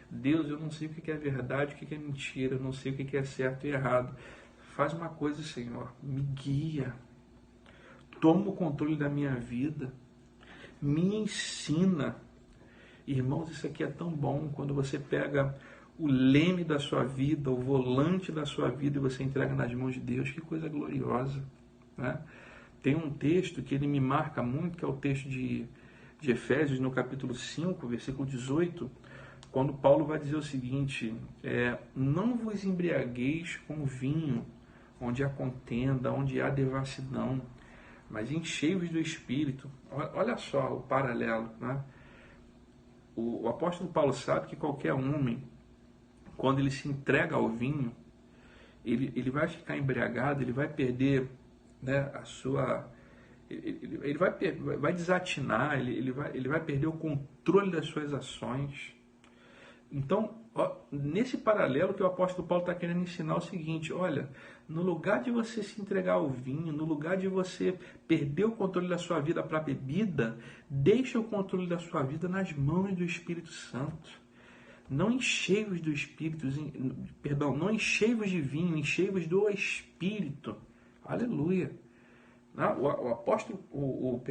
Deus, eu não sei o que é verdade, o que é mentira, eu não sei o que é certo e errado. Faz uma coisa, Senhor, me guia. Toma o controle da minha vida. Me ensina. Irmãos, isso aqui é tão bom quando você pega o leme da sua vida, o volante da sua vida e você entrega nas mãos de Deus. Que coisa gloriosa, né? Tem um texto que ele me marca muito, que é o texto de Efésios, no capítulo 5, versículo 18, quando Paulo vai dizer o seguinte, não vos embriagueis com vinho, onde há contenda, onde há devassidão, mas enchei-vos do Espírito. Olha só o paralelo, né? O apóstolo Paulo sabe que qualquer homem, quando ele se entrega ao vinho, ele vai ficar embriagado, ele vai perder, né, a sua... Ele vai desatinar, ele vai perder o controle das suas ações. Então, nesse paralelo que o apóstolo Paulo está querendo ensinar o seguinte: olha, no lugar de você se entregar ao vinho, no lugar de você perder o controle da sua vida para a bebida, deixa o controle da sua vida nas mãos do Espírito Santo. Não enchei-vos do Espírito, perdão, não enchei-vos de vinho, enchei-vos do Espírito. Aleluia. O apóstolo, o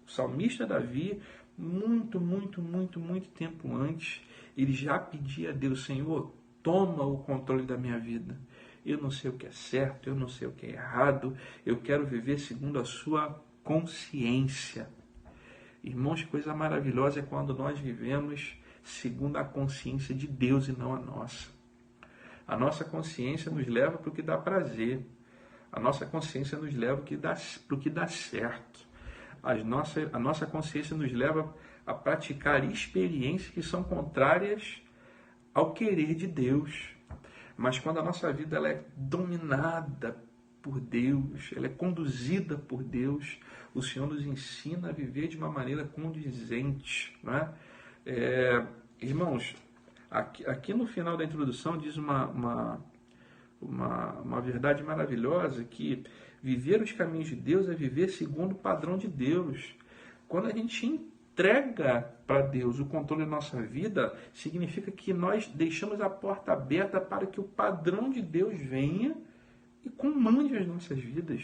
salmista Davi, muito tempo antes, ele já pedia a Deus: Senhor, toma o controle da minha vida. Eu não sei o que é certo, eu não sei o que é errado, eu quero viver segundo a sua consciência. Irmãos, coisa maravilhosa é quando nós vivemos segundo a consciência de Deus e não a nossa. A nossa consciência nos leva para o que dá prazer. A nossa consciência nos leva para o que dá certo. A nossa consciência nos leva a praticar experiências que são contrárias ao querer de Deus. Mas quando a nossa vida ela é dominada por Deus, ela é conduzida por Deus, o Senhor nos ensina a viver de uma maneira condizente. Né? Irmãos, aqui no final da introdução diz uma verdade maravilhosa, que viver os caminhos de Deus é viver segundo o padrão de Deus. Quando a gente entrega para Deus o controle da nossa vida, significa que nós deixamos a porta aberta para que o padrão de Deus venha e comande as nossas vidas.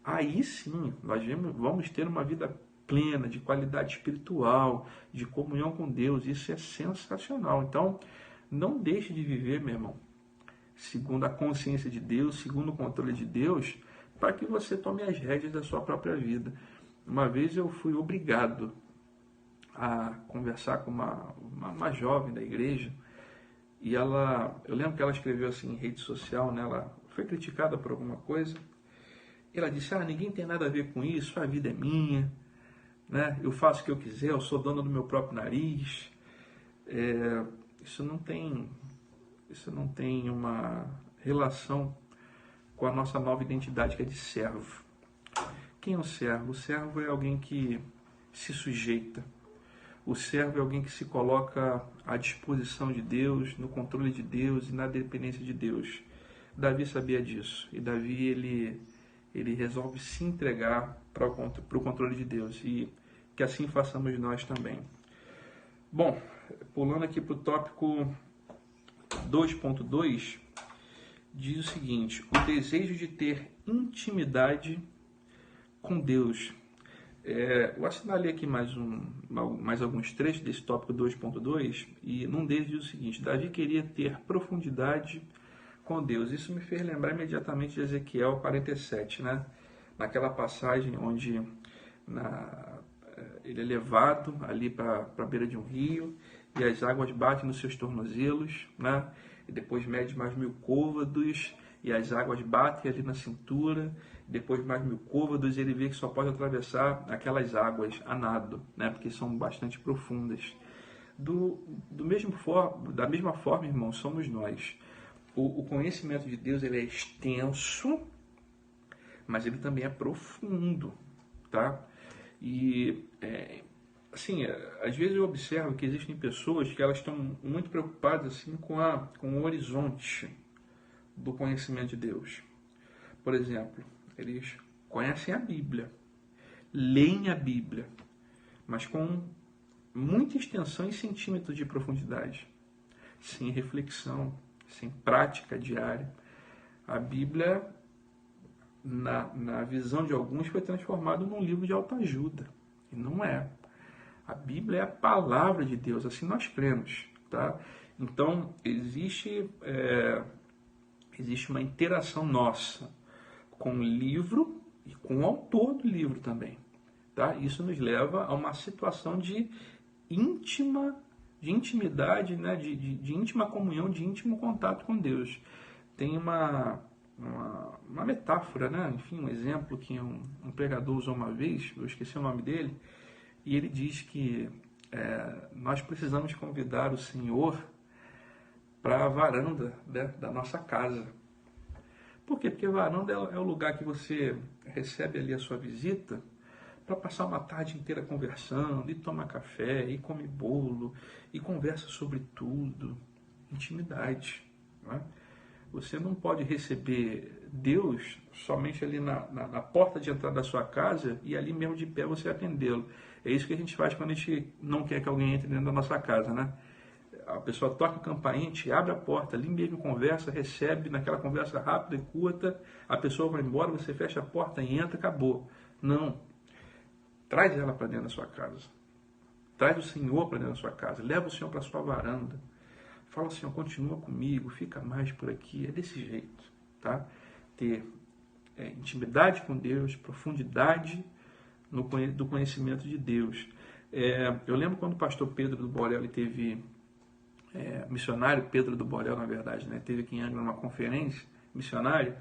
Aí sim, nós vamos ter uma vida plena, de qualidade espiritual, de comunhão com Deus. Isso é sensacional. Então, não deixe de viver, meu irmão, segundo a consciência de Deus, segundo o controle de Deus, para que você tome as rédeas da sua própria vida. Uma vez eu fui obrigado a conversar com uma jovem da igreja, e eu lembro que ela escreveu assim em rede social, né, ela foi criticada por alguma coisa, e ela disse: ninguém tem nada a ver com isso, a vida é minha, né, eu faço o que eu quiser, eu sou dona do meu próprio nariz. Isso não tem uma relação com a nossa nova identidade, que é de servo. Quem é o servo? O servo é alguém que se sujeita. O servo é alguém que se coloca à disposição de Deus, no controle de Deus e na dependência de Deus. Davi sabia disso. E Davi, ele resolve se entregar para o controle de Deus. E que assim façamos nós também. Bom, pulando aqui para o tópico 2.2, diz o seguinte: o desejo de ter intimidade com Deus. Eu assinalei aqui mais alguns trechos desse tópico 2.2, e num deles diz o seguinte: Davi queria ter profundidade com Deus. Isso me fez lembrar imediatamente de Ezequiel 47, né? Naquela passagem onde ele é levado ali para a beira de um rio, e as águas batem nos seus tornozelos, né? E depois mede mais 1000 côvados, e as águas batem ali na cintura, depois mais 1000 côvados, e ele vê que só pode atravessar aquelas águas a nado, né? Porque são bastante profundas. Da mesma forma, irmão, somos nós. O conhecimento de Deus, ele é extenso, mas ele também é profundo, tá? E assim, às vezes eu observo que existem pessoas que elas estão muito preocupadas assim com o horizonte do conhecimento de Deus. Por exemplo, eles conhecem a Bíblia, leem a Bíblia, mas com muita extensão e centímetros de profundidade, sem reflexão, sem prática diária. A Bíblia, na visão de alguns, foi transformada num livro de autoajuda, e não é. A Bíblia é a palavra de Deus, assim nós cremos, tá? Então, existe uma interação nossa com o livro e com o autor do livro também, tá? Isso nos leva a uma situação de intimidade, né? de íntima comunhão, de íntimo contato com Deus. Tem uma uma metáfora, né? Enfim, um exemplo que um pregador usou uma vez, eu esqueci o nome dele, e ele diz que nós precisamos convidar o Senhor para a varanda, né, da nossa casa. Por quê? Porque a varanda é o lugar que você recebe ali a sua visita para passar uma tarde inteira conversando, e toma café, e come bolo, e conversa sobre tudo. Intimidade. Não é? Você não pode receber Deus somente ali na porta de entrada da sua casa e ali mesmo de pé você atendê-lo. É isso que a gente faz quando a gente não quer que alguém entre dentro da nossa casa, né? A pessoa toca a campainha, te abre a porta, ali mesmo conversa, recebe naquela conversa rápida e curta, a pessoa vai embora, você fecha a porta e entra, acabou. Não. Traz ela para dentro da sua casa. Traz o Senhor para dentro da sua casa. Leva o Senhor para a sua varanda. Fala, Senhor, continua comigo, fica mais por aqui. É desse jeito, tá? Ter intimidade com Deus, profundidade do conhecimento de Deus. Eu lembro quando o pastor Pedro do Borel, ele teve, missionário Pedro do Borel, na verdade, né? Teve aqui em Angra uma conferência missionária,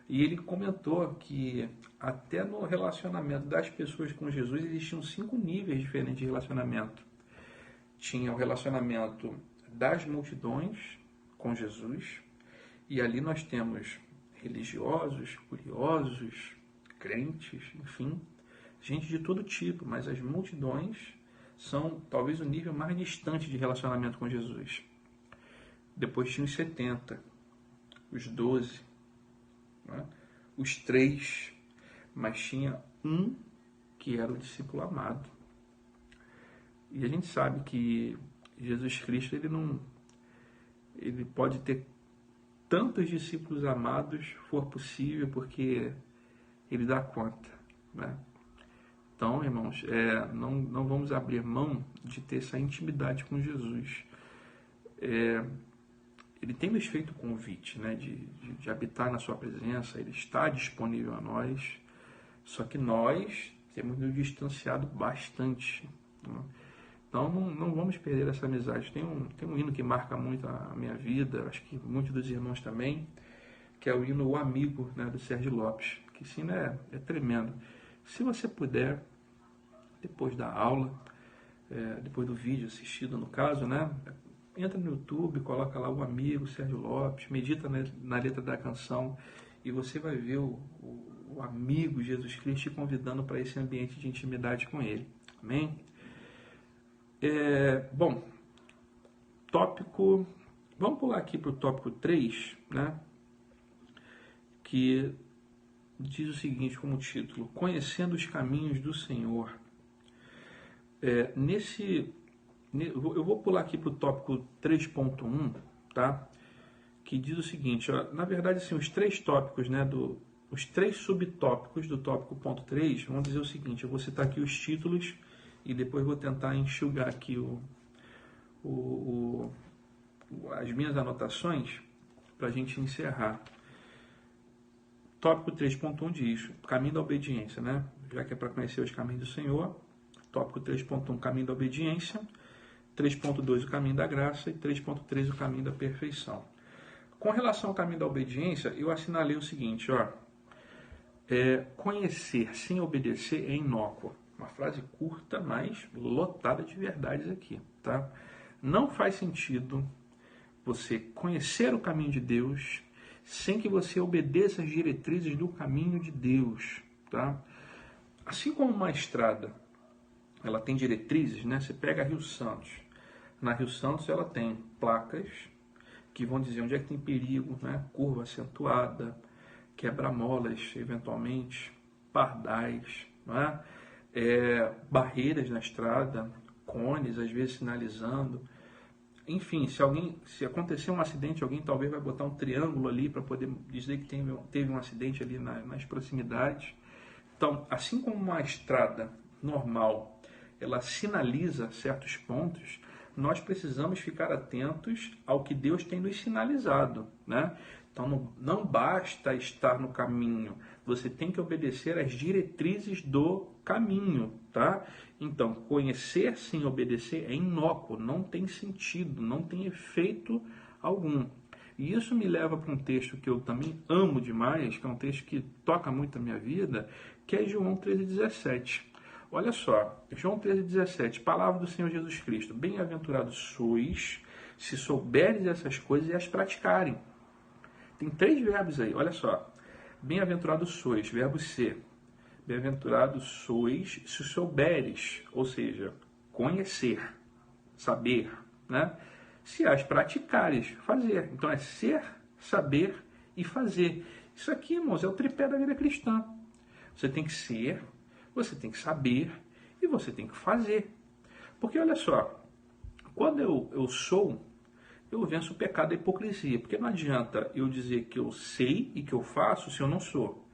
e ele comentou que até no relacionamento das pessoas com Jesus existiam 5 níveis diferentes de relacionamento. Tinha o relacionamento das multidões com Jesus, e ali nós temos religiosos, curiosos, crentes, enfim, gente de todo tipo, mas as multidões são talvez o nível mais distante de relacionamento com Jesus. Depois tinha os 70, os 12, né? Os 3, mas tinha um que era o discípulo amado. E a gente sabe que Jesus Cristo, ele pode ter tantos discípulos amados for possível, porque ele dá conta, né? Então, irmãos, não vamos abrir mão de ter essa intimidade com Jesus. Ele tem nos feito o convite, né, de habitar na sua presença, ele está disponível a nós, só que nós temos nos distanciado bastante, né? Então não vamos perder essa amizade. Tem um hino que marca muito a minha vida, acho que muitos dos irmãos também, que é o hino O Amigo, né, do Sérgio Lopes, que esse hino é tremendo. Se você puder, depois da aula, depois do vídeo assistido no caso, né, entra no YouTube, coloca lá O Amigo, Sérgio Lopes, medita na letra da canção e você vai ver o amigo Jesus Cristo te convidando para esse ambiente de intimidade com Ele. Amém? Bom, tópico, vamos pular aqui para o tópico 3, né, que diz o seguinte como título: Conhecendo os caminhos do Senhor. Eu vou pular aqui para o tópico 3.1, tá? Que diz o seguinte, ó, na verdade, assim, os 3 tópicos, né, os 3 subtópicos do tópico ponto 3 vão dizer o seguinte: eu vou citar aqui os títulos e depois vou tentar enxugar aqui as minhas anotações para a gente encerrar. Tópico 3.1 diz, caminho da obediência, né? Já que é para conhecer os caminhos do Senhor. Tópico 3.1, caminho da obediência. 3.2, o caminho da graça. E 3.3, o caminho da perfeição. Com relação ao caminho da obediência, eu assinalei o seguinte, ó. Conhecer sem obedecer é inócuo. Uma frase curta, mas lotada de verdades aqui, tá? Não faz sentido você conhecer o caminho de Deus sem que você obedeça as diretrizes do caminho de Deus, tá? Assim como uma estrada, ela tem diretrizes, né? Você pega a Rio Santos. Na Rio Santos ela tem placas que vão dizer onde é que tem perigo, né? Curva acentuada, quebra-molas, eventualmente, pardais, não é? Barreiras na estrada, cones, às vezes sinalizando. Enfim, se acontecer um acidente, alguém talvez vai botar um triângulo ali para poder dizer que teve um acidente ali nas proximidades. Então, assim como uma estrada normal, ela sinaliza certos pontos, nós precisamos ficar atentos ao que Deus tem nos sinalizado, né? Então, não basta estar no caminho, você tem que obedecer às diretrizes do caminho, tá? Então, conhecer sem obedecer é inócuo, não tem sentido, não tem efeito algum. E isso me leva para um texto que eu também amo demais, que é um texto que toca muito a minha vida, que é João 13,17. Olha só, João 13,17, palavra do Senhor Jesus Cristo. Bem-aventurados sois, se souberes essas coisas e as praticarem. Tem 3 verbos aí, olha só. Bem-aventurados sois, verbo ser. Bem-aventurados sois, se souberes, ou seja, conhecer, saber, né? Se as praticares, fazer. Então é ser, saber e fazer. Isso aqui, irmãos, é o tripé da vida cristã. Você tem que ser, você tem que saber e você tem que fazer. Porque olha só, quando eu sou, eu venço o pecado da hipocrisia. Porque não adianta eu dizer que eu sei e que eu faço se eu não sou.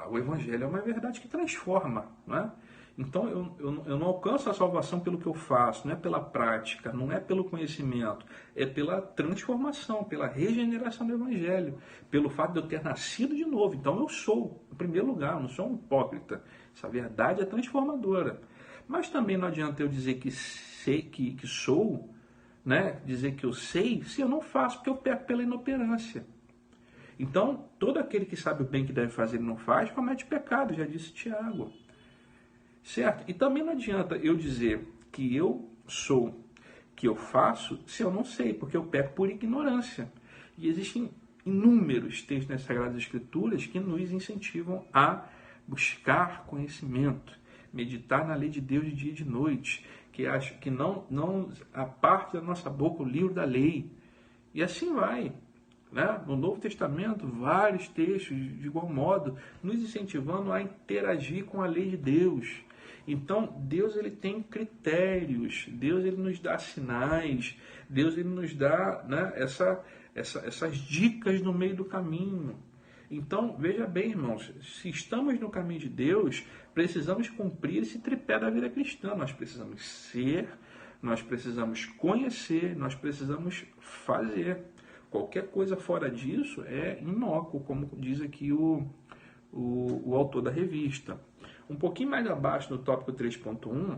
O Evangelho é uma verdade que transforma, não é? Então eu não alcanço a salvação pelo que eu faço, não é pela prática, não é pelo conhecimento, é pela transformação, pela regeneração do Evangelho, pelo fato de eu ter nascido de novo. Então eu sou, em primeiro lugar, eu não sou um hipócrita. Essa verdade é transformadora. Mas também não adianta eu dizer que sei que sou, né? Dizer que eu sei, se eu não faço, porque eu peco pela inoperância. Então, todo aquele que sabe o bem que deve fazer e não faz, comete pecado, já disse Tiago. Certo? E também não adianta eu dizer que eu sou, que eu faço, se eu não sei, porque eu peco por ignorância. E existem inúmeros textos nas Sagradas Escrituras que nos incentivam a buscar conhecimento, meditar na lei de Deus de dia e de noite, que não aparte da nossa boca o livro da lei. E assim vai. Né? No Novo Testamento, vários textos, de igual modo, nos incentivando a interagir com a lei de Deus. Então, Deus ele tem critérios, Deus ele nos dá sinais, Deus ele nos dá, né, essas dicas no meio do caminho. Então, veja bem, irmãos, se estamos no caminho de Deus, precisamos cumprir esse tripé da vida cristã. Nós precisamos ser, nós precisamos conhecer, nós precisamos fazer. Qualquer coisa fora disso é inócuo, como diz aqui o autor da revista. Um pouquinho mais abaixo, no tópico 3.1,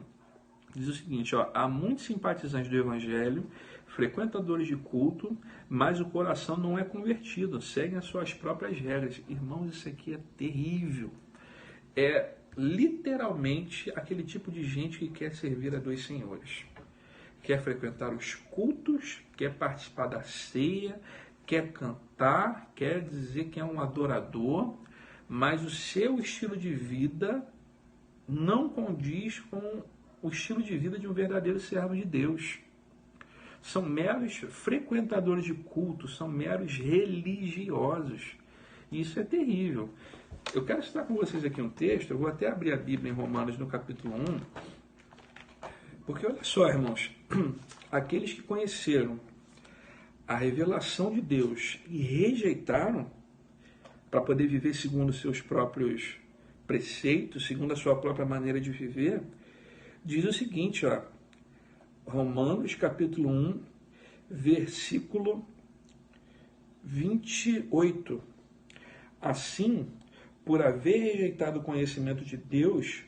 diz o seguinte, ó, há muitos simpatizantes do Evangelho, frequentadores de culto, mas o coração não é convertido, seguem as suas próprias regras. Irmãos, isso aqui é terrível. É literalmente aquele tipo de gente que quer servir a 2 senhores. Quer frequentar os cultos, quer participar da ceia, quer cantar, quer dizer que é um adorador, mas o seu estilo de vida não condiz com o estilo de vida de um verdadeiro servo de Deus. São meros frequentadores de culto, são meros religiosos. E isso é terrível. Eu quero citar com vocês aqui um texto, eu vou até abrir a Bíblia em Romanos no capítulo 1, porque olha só, irmãos, aqueles que conheceram a revelação de Deus e rejeitaram para poder viver segundo os seus próprios preceitos, segundo a sua própria maneira de viver, diz o seguinte, ó, Romanos capítulo 1, versículo 28. Assim, por haver rejeitado o conhecimento de Deus,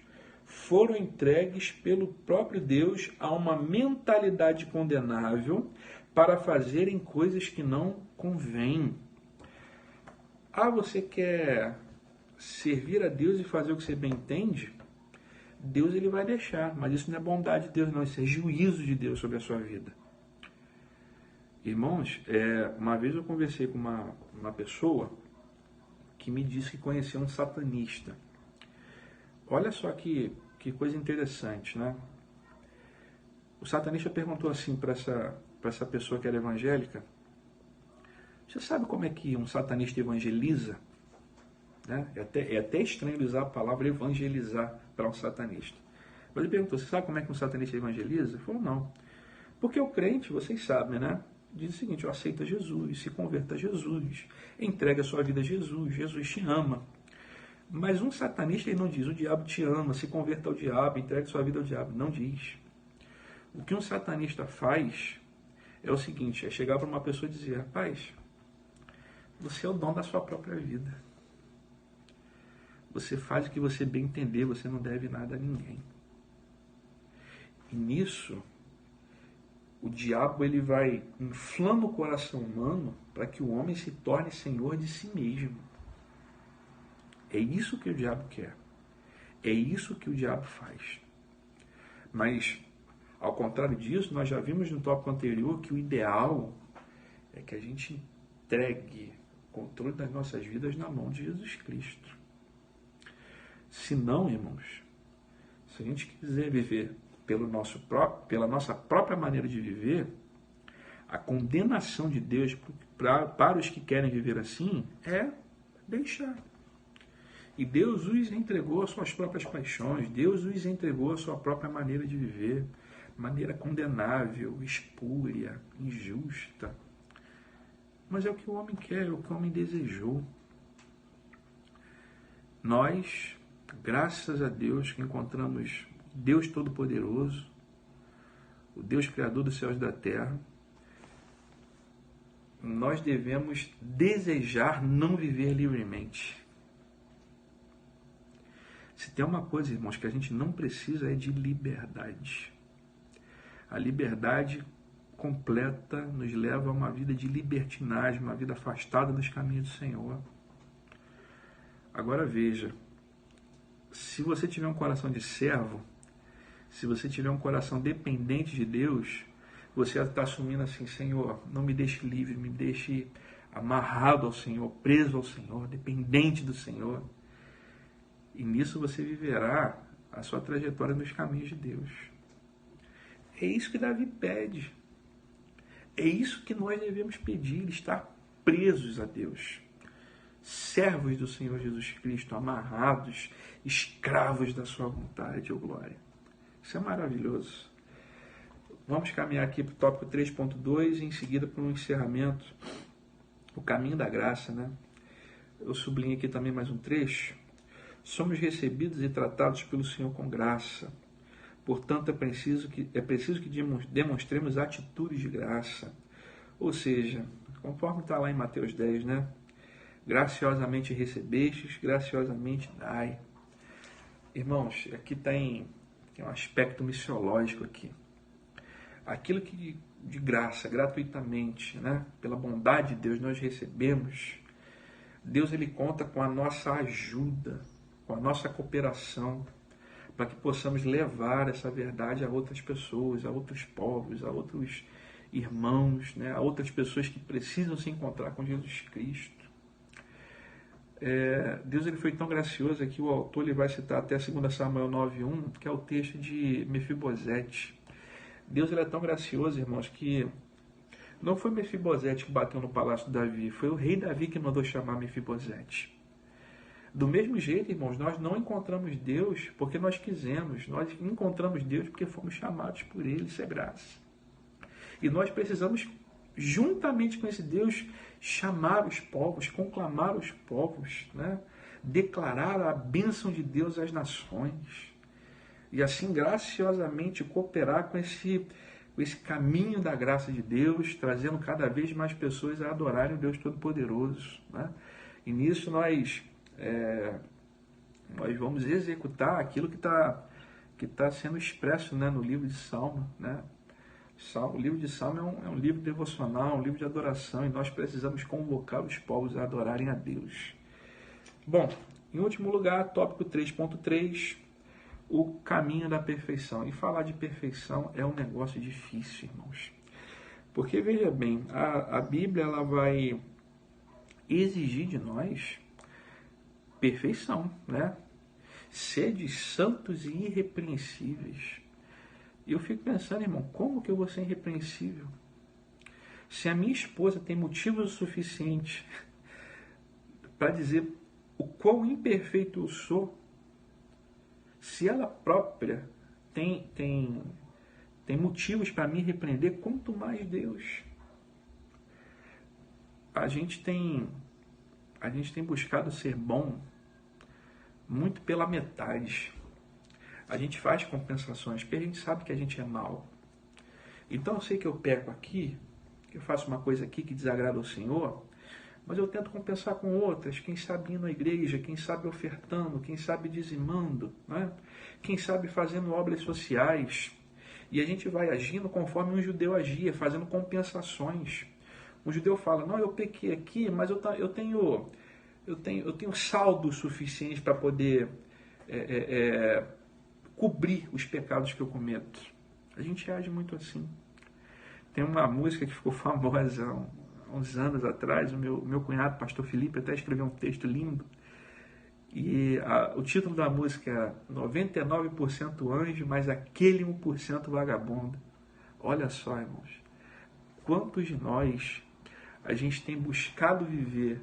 foram entregues pelo próprio Deus a uma mentalidade condenável para fazerem coisas que não convêm. Ah, você quer servir a Deus e fazer o que você bem entende? Deus ele vai deixar, mas isso não é bondade de Deus, não, isso é juízo de Deus sobre a sua vida. Irmãos, uma vez eu conversei com uma pessoa que me disse que conhecia um satanista. Olha só que coisa interessante, né? O satanista perguntou assim para essa pessoa que era evangélica, você sabe como é que um satanista evangeliza? Né? É até estranho usar a palavra evangelizar para um satanista. Mas ele perguntou, você sabe como é que um satanista evangeliza? Ele falou, não. Porque o crente, vocês sabem, né? Diz o seguinte, aceita Jesus, se converta a Jesus, entrega a sua vida a Jesus, Jesus te ama. Mas um satanista ele não diz, o diabo te ama, se converta ao diabo, entregue sua vida ao diabo. Não diz. O que um satanista faz é o seguinte, é chegar para uma pessoa e dizer, rapaz, você é o dono da sua própria vida. Você faz o que você bem entender, você não deve nada a ninguém. E nisso, o diabo ele vai inflando o coração humano para que o homem se torne senhor de si mesmo. É isso que o diabo quer. É isso que o diabo faz. Mas, ao contrário disso, nós já vimos no tópico anterior que o ideal é que a gente entregue o controle das nossas vidas na mão de Jesus Cristo. Se não, irmãos, se a gente quiser viver pela nossa própria maneira de viver, a condenação de Deus para os que querem viver assim é deixar. E Deus os entregou às suas próprias paixões, Deus os entregou à sua própria maneira de viver, maneira condenável, espúria, injusta. Mas é o que o homem quer, é o que o homem desejou. Nós, graças a Deus, que encontramos Deus Todo-Poderoso, o Deus Criador dos céus e da terra, nós devemos desejar não viver livremente. Se tem uma coisa, irmãos, que a gente não precisa é de liberdade. A liberdade completa nos leva a uma vida de libertinagem, uma vida afastada dos caminhos do Senhor. Agora veja, se você tiver um coração de servo, se você tiver um coração dependente de Deus, você está assumindo assim: Senhor, não me deixe livre, me deixe amarrado ao Senhor, preso ao Senhor, dependente do Senhor. E nisso você viverá a sua trajetória nos caminhos de Deus. É isso que Davi pede. É isso que nós devemos pedir, estar presos a Deus. Servos do Senhor Jesus Cristo, amarrados, escravos da sua vontade, ô glória. Isso é maravilhoso. Vamos caminhar aqui para o tópico 3.2 e em seguida para um encerramento. O caminho da graça, né? Eu sublinho aqui também mais um trecho. Somos recebidos e tratados pelo Senhor com graça. Portanto, é preciso que demonstremos atitudes de graça. Ou seja, conforme está lá em Mateus 10, né? Graciosamente recebestes, graciosamente dai. Irmãos, aqui tem um aspecto missiológico aqui. Aquilo que de graça, gratuitamente, né? Pela bondade de Deus nós recebemos, Deus ele conta com a nossa ajuda, com a nossa cooperação, para que possamos levar essa verdade a outras pessoas, a outros povos, a outros irmãos, né? A outras pessoas que precisam se encontrar com Jesus Cristo. Deus ele foi tão gracioso que o autor ele vai citar até 2 Samuel 9:1, que é o texto de Mefibosete. Deus ele é tão gracioso, irmãos, que não foi Mefibosete que bateu no palácio de Davi, foi o rei Davi que mandou chamar Mefibosete. Do mesmo jeito, irmãos, nós não encontramos Deus porque nós quisemos, nós encontramos Deus porque fomos chamados por Ele, isso é graça. E nós precisamos, juntamente com esse Deus, chamar os povos, conclamar os povos, né? Declarar a bênção de Deus às nações. E assim, graciosamente, cooperar com esse caminho da graça de Deus, trazendo cada vez mais pessoas a adorarem o Deus Todo-Poderoso, né? E nisso nós vamos executar aquilo que tá sendo expresso, né, no livro de Salmo, né? O livro de Salmo é um livro devocional, um livro de adoração, e nós precisamos convocar os povos a adorarem a Deus. Bom, em último lugar, tópico 3.3, o caminho da perfeição. E falar de perfeição é um negócio difícil, irmãos. Porque, veja bem, a Bíblia ela vai exigir de nós perfeição, né? Sede santos e irrepreensíveis. E eu fico pensando, irmão, como que eu vou ser irrepreensível? Se a minha esposa tem motivos o suficiente para dizer o quão imperfeito eu sou, se ela própria tem motivos para me repreender, quanto mais Deus. A gente tem buscado ser bom muito pela metade. A gente faz compensações, porque a gente sabe que a gente é mau. Então eu sei que eu peco aqui, que eu faço uma coisa aqui que desagrada ao Senhor, mas eu tento compensar com outras, quem sabe indo à igreja, quem sabe ofertando, quem sabe dizimando, né? Quem sabe fazendo obras sociais. E a gente vai agindo conforme um judeu agia, fazendo compensações. Um judeu fala, não, eu pequei aqui, mas eu tenho saldo suficiente para poder cobrir os pecados que eu cometo. A gente age muito assim. Tem uma música que ficou famosa há uns anos atrás, o meu cunhado, pastor Felipe, até escreveu um texto lindo. E o título da música é 99% anjo, mas aquele 1% vagabundo. Olha só, irmãos. Quantos de nós a gente tem buscado viver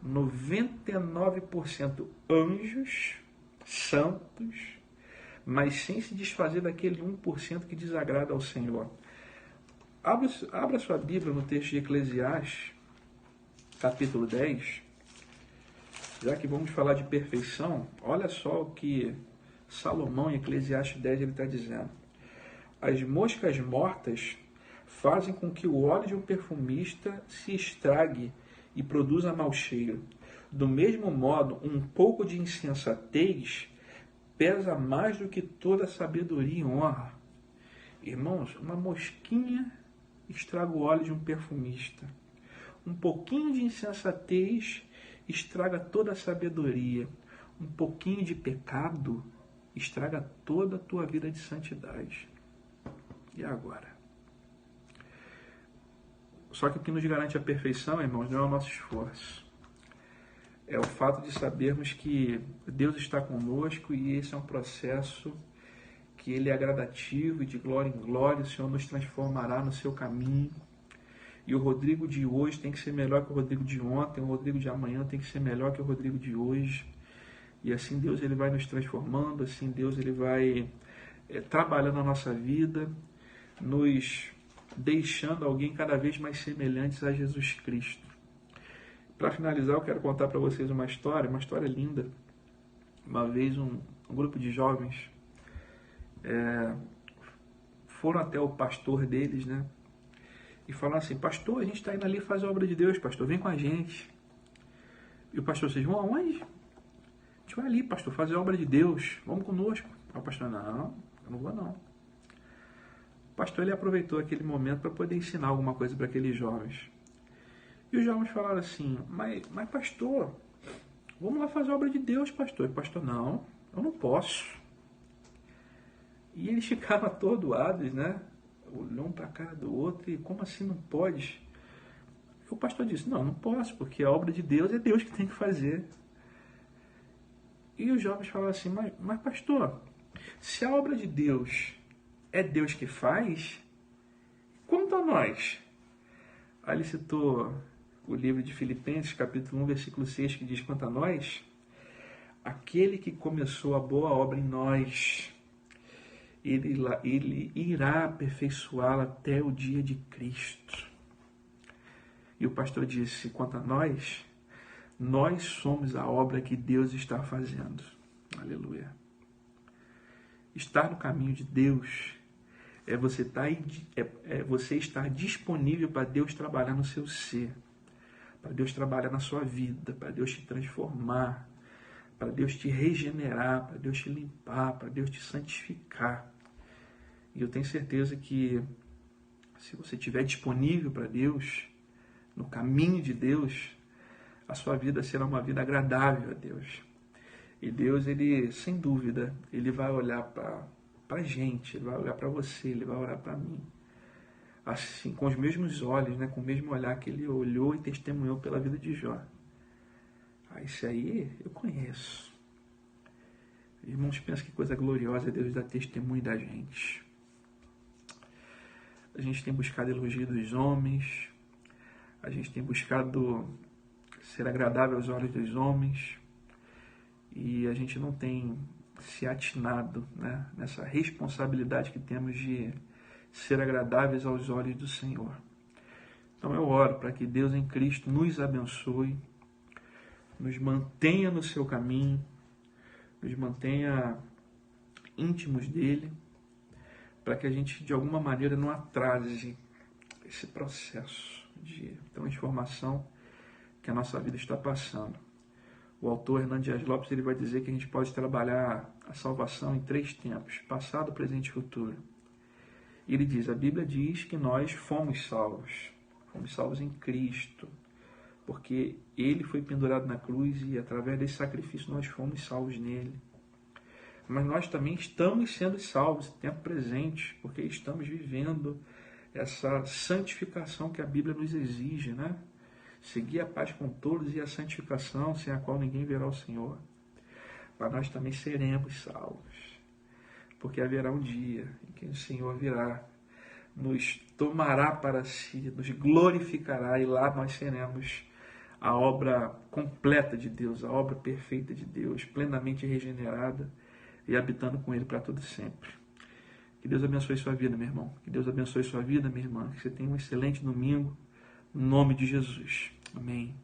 99% anjos, santos, mas sem se desfazer daquele 1% que desagrada ao Senhor? Abra sua Bíblia no texto de Eclesiastes, capítulo 10. Já que vamos falar de perfeição, olha só o que Salomão em Eclesiastes 10 ele está dizendo. As moscas mortas fazem com que o óleo de um perfumista se estrague e produza mau cheiro. Do mesmo modo, um pouco de insensatez pesa mais do que toda sabedoria e honra. Irmãos, uma mosquinha estraga o óleo de um perfumista. Um pouquinho de insensatez estraga toda a sabedoria. Um pouquinho de pecado estraga toda a tua vida de santidade. E agora? Só que o que nos garante a perfeição, irmãos, não é o nosso esforço. É o fato de sabermos que Deus está conosco e esse é um processo que ele é gradativo e de glória em glória. O Senhor nos transformará no seu caminho. E o Rodrigo de hoje tem que ser melhor que o Rodrigo de ontem. O Rodrigo de amanhã tem que ser melhor que o Rodrigo de hoje. E assim Deus ele vai nos transformando. Assim Deus ele vai trabalhando a nossa vida, nos deixando alguém cada vez mais semelhantes a Jesus Cristo. Para finalizar, eu quero contar para vocês uma história linda. Uma vez um grupo de jovens foram até o pastor deles, né? E falaram assim, pastor, a gente está indo ali fazer a obra de Deus, pastor, vem com a gente. E o pastor, vocês vão aonde? A gente vai ali, pastor, fazer a obra de Deus, vamos conosco. Aí o pastor, não, eu não vou não. O pastor ele aproveitou aquele momento para poder ensinar alguma coisa para aqueles jovens. E os jovens falaram assim, mas pastor, vamos lá fazer a obra de Deus, pastor. E o pastor, não, eu não posso. E eles ficaram atordoados, né? Olhou um para a cara do outro e como assim não pode? E o pastor disse, não posso, porque a obra de Deus é Deus que tem que fazer. E os jovens falaram assim, mas pastor, se a obra de Deus é Deus que faz, quanto a nós? Aí ele citou o livro de Filipenses, capítulo 1, versículo 6, que diz, quanto a nós, aquele que começou a boa obra em nós, ele irá aperfeiçoá-la até o dia de Cristo. E o pastor disse, quanto a nós somos a obra que Deus está fazendo. Aleluia. Estar no caminho de Deus é você estar disponível para Deus trabalhar no seu ser, para Deus trabalhar na sua vida, para Deus te transformar, para Deus te regenerar, para Deus te limpar, para Deus te santificar. E eu tenho certeza que se você estiver disponível para Deus, no caminho de Deus, a sua vida será uma vida agradável a Deus. E Deus, ele, sem dúvida, ele vai olhar para a gente, ele vai olhar para você, ele vai olhar para mim. Assim, com os mesmos olhos, né, com o mesmo olhar que ele olhou e testemunhou pela vida de Jó. Isso aí eu conheço. Irmãos, pensa que coisa gloriosa é Deus dar testemunho da gente. A gente tem buscado elogio dos homens, a gente tem buscado ser agradável aos olhos dos homens, e a gente não tem se atinado, né, nessa responsabilidade que temos de ser agradáveis aos olhos do Senhor. Então eu oro para que Deus em Cristo nos abençoe, nos mantenha no seu caminho, nos mantenha íntimos dele, para que a gente de alguma maneira não atrase esse processo de transformação que a nossa vida está passando. O autor Hernando Dias Lopes ele vai dizer que a gente pode trabalhar a salvação em 3 tempos, passado, presente e futuro. E ele diz, a Bíblia diz que nós fomos salvos em Cristo, porque ele foi pendurado na cruz e através desse sacrifício nós fomos salvos nele. Mas nós também estamos sendo salvos em tempo presente, porque estamos vivendo essa santificação que a Bíblia nos exige, né? Seguir a paz com todos e a santificação, sem a qual ninguém verá o Senhor. Mas nós também seremos salvos, porque haverá um dia em que o Senhor virá, nos tomará para si, nos glorificará, e lá nós seremos a obra completa de Deus, a obra perfeita de Deus, plenamente regenerada e habitando com Ele para todo sempre. Que Deus abençoe sua vida, meu irmão. Que Deus abençoe sua vida, minha irmã. Que você tenha um excelente domingo, no nome de Jesus. Amém.